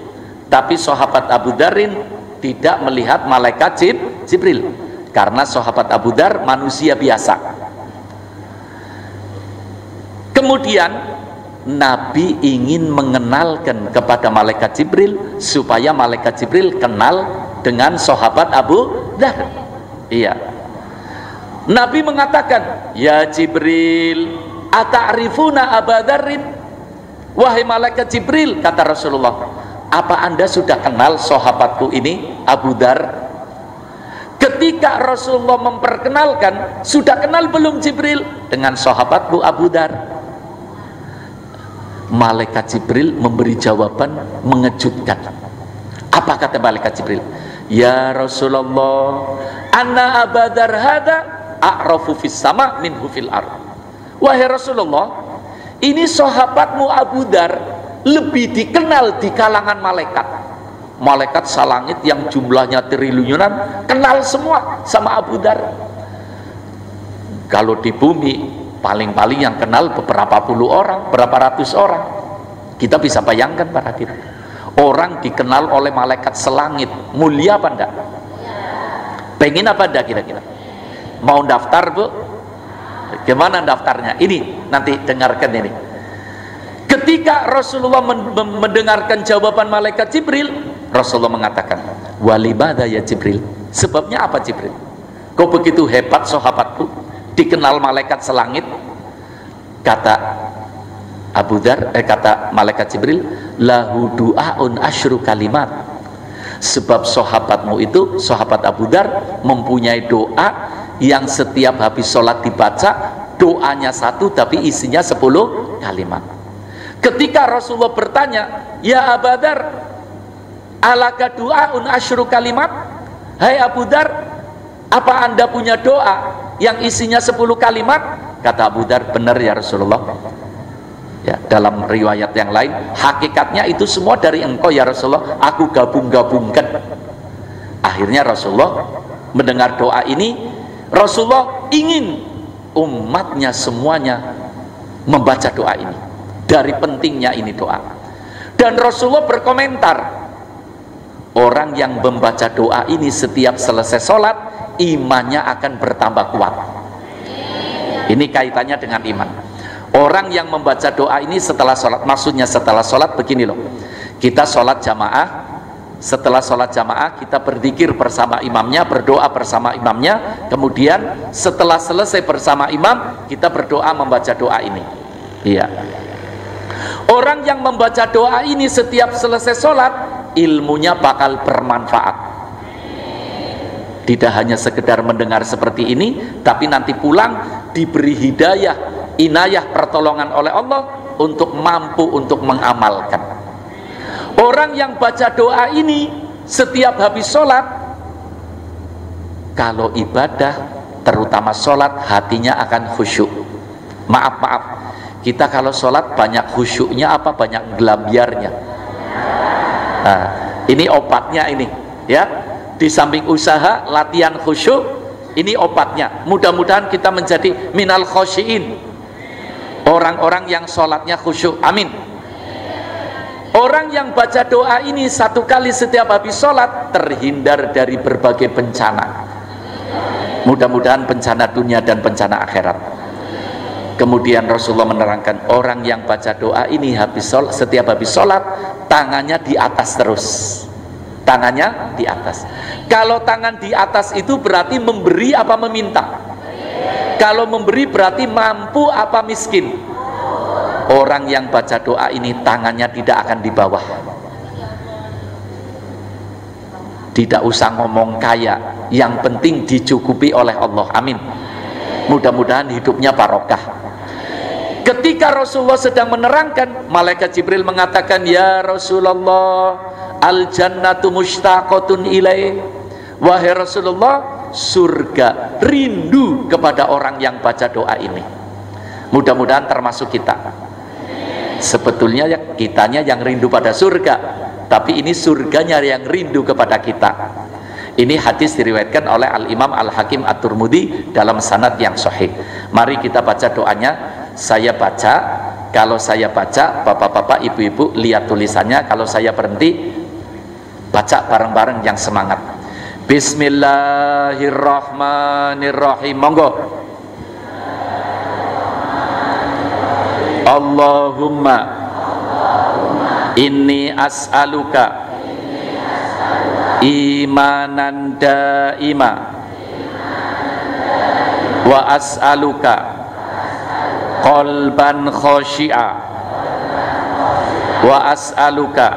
tapi sahabat Abu Dzarrin tidak melihat malaikat Jibril, karena sahabat Abu Dzar manusia biasa. Kemudian Nabi ingin mengenalkan kepada malaikat Jibril supaya malaikat Jibril kenal dengan sahabat Abu Dzar. Iya. Nabi mengatakan, "Ya Jibril, ata'rifuna Abu Dzarrin?" Wahai malaikat Jibril, kata Rasulullah, apa Anda sudah kenal sahabatku ini, Abu Dzar? Ketika Rasulullah memperkenalkan, sudah kenal belum Jibril dengan sahabatku Abu Dzar? Malaikat Jibril memberi jawaban mengejutkan. Apa kata malaikat Jibril? Ya Rasulullah, anna Abu Dzar hada a'rafu fis sama minhu fil ard. Wahai Rasulullah, ini sahabatmu Abu Dzar lebih dikenal di kalangan malaikat. Malaikat salangit yang jumlahnya triliunan kenal semua sama Abu Dzar. Kalau di bumi paling-paling yang kenal beberapa puluh orang, berapa ratus orang. Kita bisa bayangkan para hadirin, orang dikenal oleh malaikat selangit, mulia apa enggak? Pengen apa enggak kira-kira? Mau daftar Bu? Gimana daftarnya? Ini nanti dengarkan ini. Ketika Rasulullah mendengarkan jawaban malaikat Jibril, Rasulullah mengatakan, walibada ya Jibril, sebabnya apa Jibril? Kau begitu hebat sahabatku, dikenal malaikat selangit. Kata Abu Dzar, kata malaikat Jibril, lahu du'aun asyru kalimat. Sebab sahabatmu itu, sahabat Abu Dzar, mempunyai doa yang setiap habis sholat dibaca, doanya satu tapi isinya 10 kalimat. Ketika Rasulullah bertanya, ya Abu Dzar, alaka du'aun asyru kalimat? Hai Abu Dzar, apa Anda punya doa yang isinya 10 kalimat? Kata Abu Dzar, benar ya Rasulullah. Ya, dalam riwayat yang lain, hakikatnya itu semua dari engkau ya Rasulullah, aku gabung-gabungkan. Akhirnya Rasulullah mendengar doa ini. Rasulullah ingin umatnya semuanya membaca doa ini, dari pentingnya ini doa. Dan Rasulullah berkomentar, orang yang membaca doa ini setiap selesai sholat, imannya akan bertambah kuat. Ini kaitannya dengan iman. Orang yang membaca doa ini setelah sholat, maksudnya setelah sholat begini loh, kita sholat jamaah, setelah sholat jamaah kita berzikir bersama imamnya, berdoa bersama imamnya, kemudian setelah selesai bersama imam kita berdoa membaca doa ini. Iya. Orang yang membaca doa ini setiap selesai sholat, ilmunya bakal bermanfaat. Tidak hanya sekedar mendengar seperti ini, tapi nanti pulang diberi hidayah, inayah, pertolongan oleh Allah untuk mampu untuk mengamalkan. Orang yang baca doa ini setiap habis sholat, kalau ibadah terutama sholat, hatinya akan khusyuk. Maaf, kita kalau sholat banyak khusyuknya apa banyak gelambiarnya? Nah, ini obatnya ini ya. Di samping usaha latihan khusyuk, ini obatnya. Mudah-mudahan kita menjadi minal khosyiin, orang-orang yang sholatnya khusyuk. Amin. Orang yang baca doa ini satu kali setiap habis sholat, terhindar dari berbagai bencana. Mudah-mudahan bencana dunia dan bencana akhirat. Kemudian Rasulullah menerangkan, orang yang baca doa ini setiap habis sholat, tangannya di atas terus. Tangannya di atas. Kalau tangan di atas itu berarti memberi apa meminta? Kalau memberi berarti mampu apa miskin? Orang yang baca doa ini tangannya tidak akan di bawah. Tidak usah ngomong kaya, yang penting dicukupi oleh Allah. Amin. Mudah-mudahan hidupnya barokah. Ketika Rasulullah sedang menerangkan, malaikat Jibril mengatakan, ya Rasulullah, al jannatu mushtaqatun ilaih. Wahai Rasulullah, surga rindu kepada orang yang baca doa ini. Mudah-mudahan termasuk kita. Sebetulnya ya kitanya yang rindu pada surga, tapi ini surganya yang rindu kepada kita. Ini hadis diriwayatkan oleh Al-Imam Al-Hakim At-Tirmidzi dalam sanad yang sahih. Mari kita baca doanya. Saya baca, kalau saya baca, bapak-bapak, ibu-ibu lihat tulisannya, kalau saya berhenti baca bareng-bareng yang semangat. Bismillahirrahmanirrahim. Monggo. Allahumma inni as'aluka imanan daima wa as'aluka qalban khashi'a wa as'aluka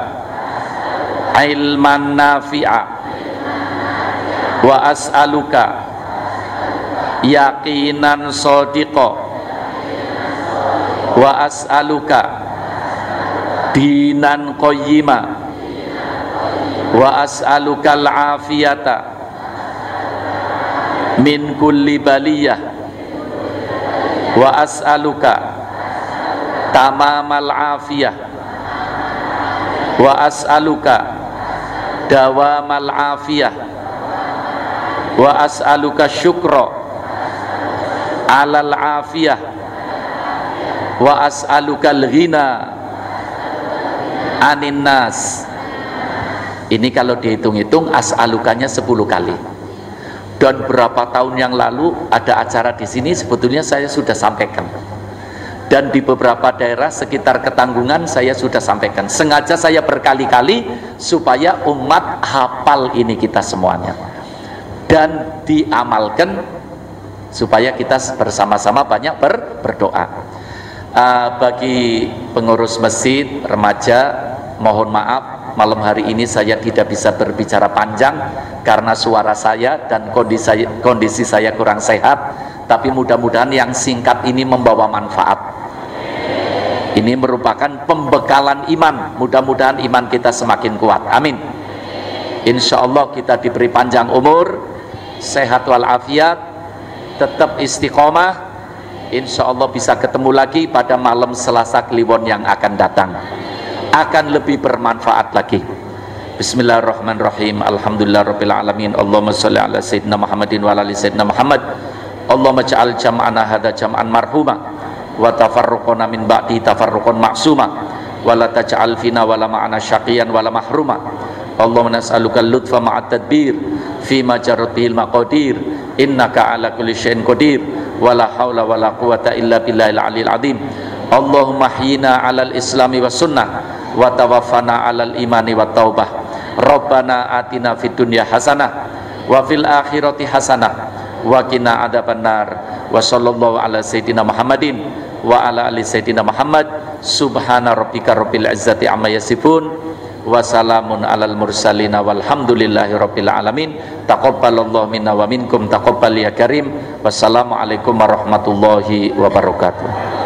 ilman nafi'a wa as'aluka yaqinan shadiqa wa as'aluka dinan qayyima wa as'aluka al-afiyata min kulli baliyah wa as'aluka tamamal afiyah wa as'aluka dawamal afiyah wa as'aluka syukra alal afiyah wa as'aluka al-ghina anin nas. Ini kalau dihitung-hitung as'alukanya 10 kali. Dan berapa tahun yang lalu ada acara di sini sebetulnya saya sudah sampaikan. Dan di beberapa daerah sekitar Ketanggungan saya sudah sampaikan. Sengaja saya berkali-kali supaya umat hafal ini kita semuanya. Dan diamalkan supaya kita bersama-sama banyak berdoa. Bagi pengurus masjid, remaja, mohon maaf malam hari ini saya tidak bisa berbicara panjang karena suara saya dan kondisi saya kurang sehat, tapi mudah-mudahan yang singkat ini membawa manfaat. Ini merupakan pembekalan iman, mudah-mudahan iman kita semakin kuat, amin. Insya Allah kita diberi panjang umur, sehat walafiat, tetap istiqomah. Insya Allah bisa ketemu lagi pada malam Selasa Kliwon yang akan datang, akan lebih bermanfaat lagi. Bismillahirrahmanirrahim. Alhamdulillahirabbil alamin. Allahumma shalli ala sayyidina Muhammadin wa ala ali sayyidina Muhammad. Allahumma ja'al jam'ana hadza jam'an marhuma wa tafarruqana min ba'di tafarruqan ma'suma wa la taj'al fina wa la ma'ana syaqiyan wa la mahruma. Allahumma nas'aluka al-lutfa ma'at tadbir fi ma jarat bihil maqadir innaka ala kulli syai'in qadir wa la haula wa la quwata illa billahil aliyil azim. Allahumma hyina 'alal islami was sunnah wa tawaffana 'alal imani wat taubah. Rabbana atina fid dunya hasanah wa fil akhirati hasanah wa qina adzabannar. Wa sallallahu ala sayyidina Muhammadin wa ala ali sayyidina Muhammad. Subhana rabbika rabbil izzati amma yasifun wa salamun alal mursalin walhamdulillahi rabbil alamin. Taqabbalallahu minna wa minkum taqabbal ya karim. Wassalamu alaikum warahmatullahi wabarakatuh.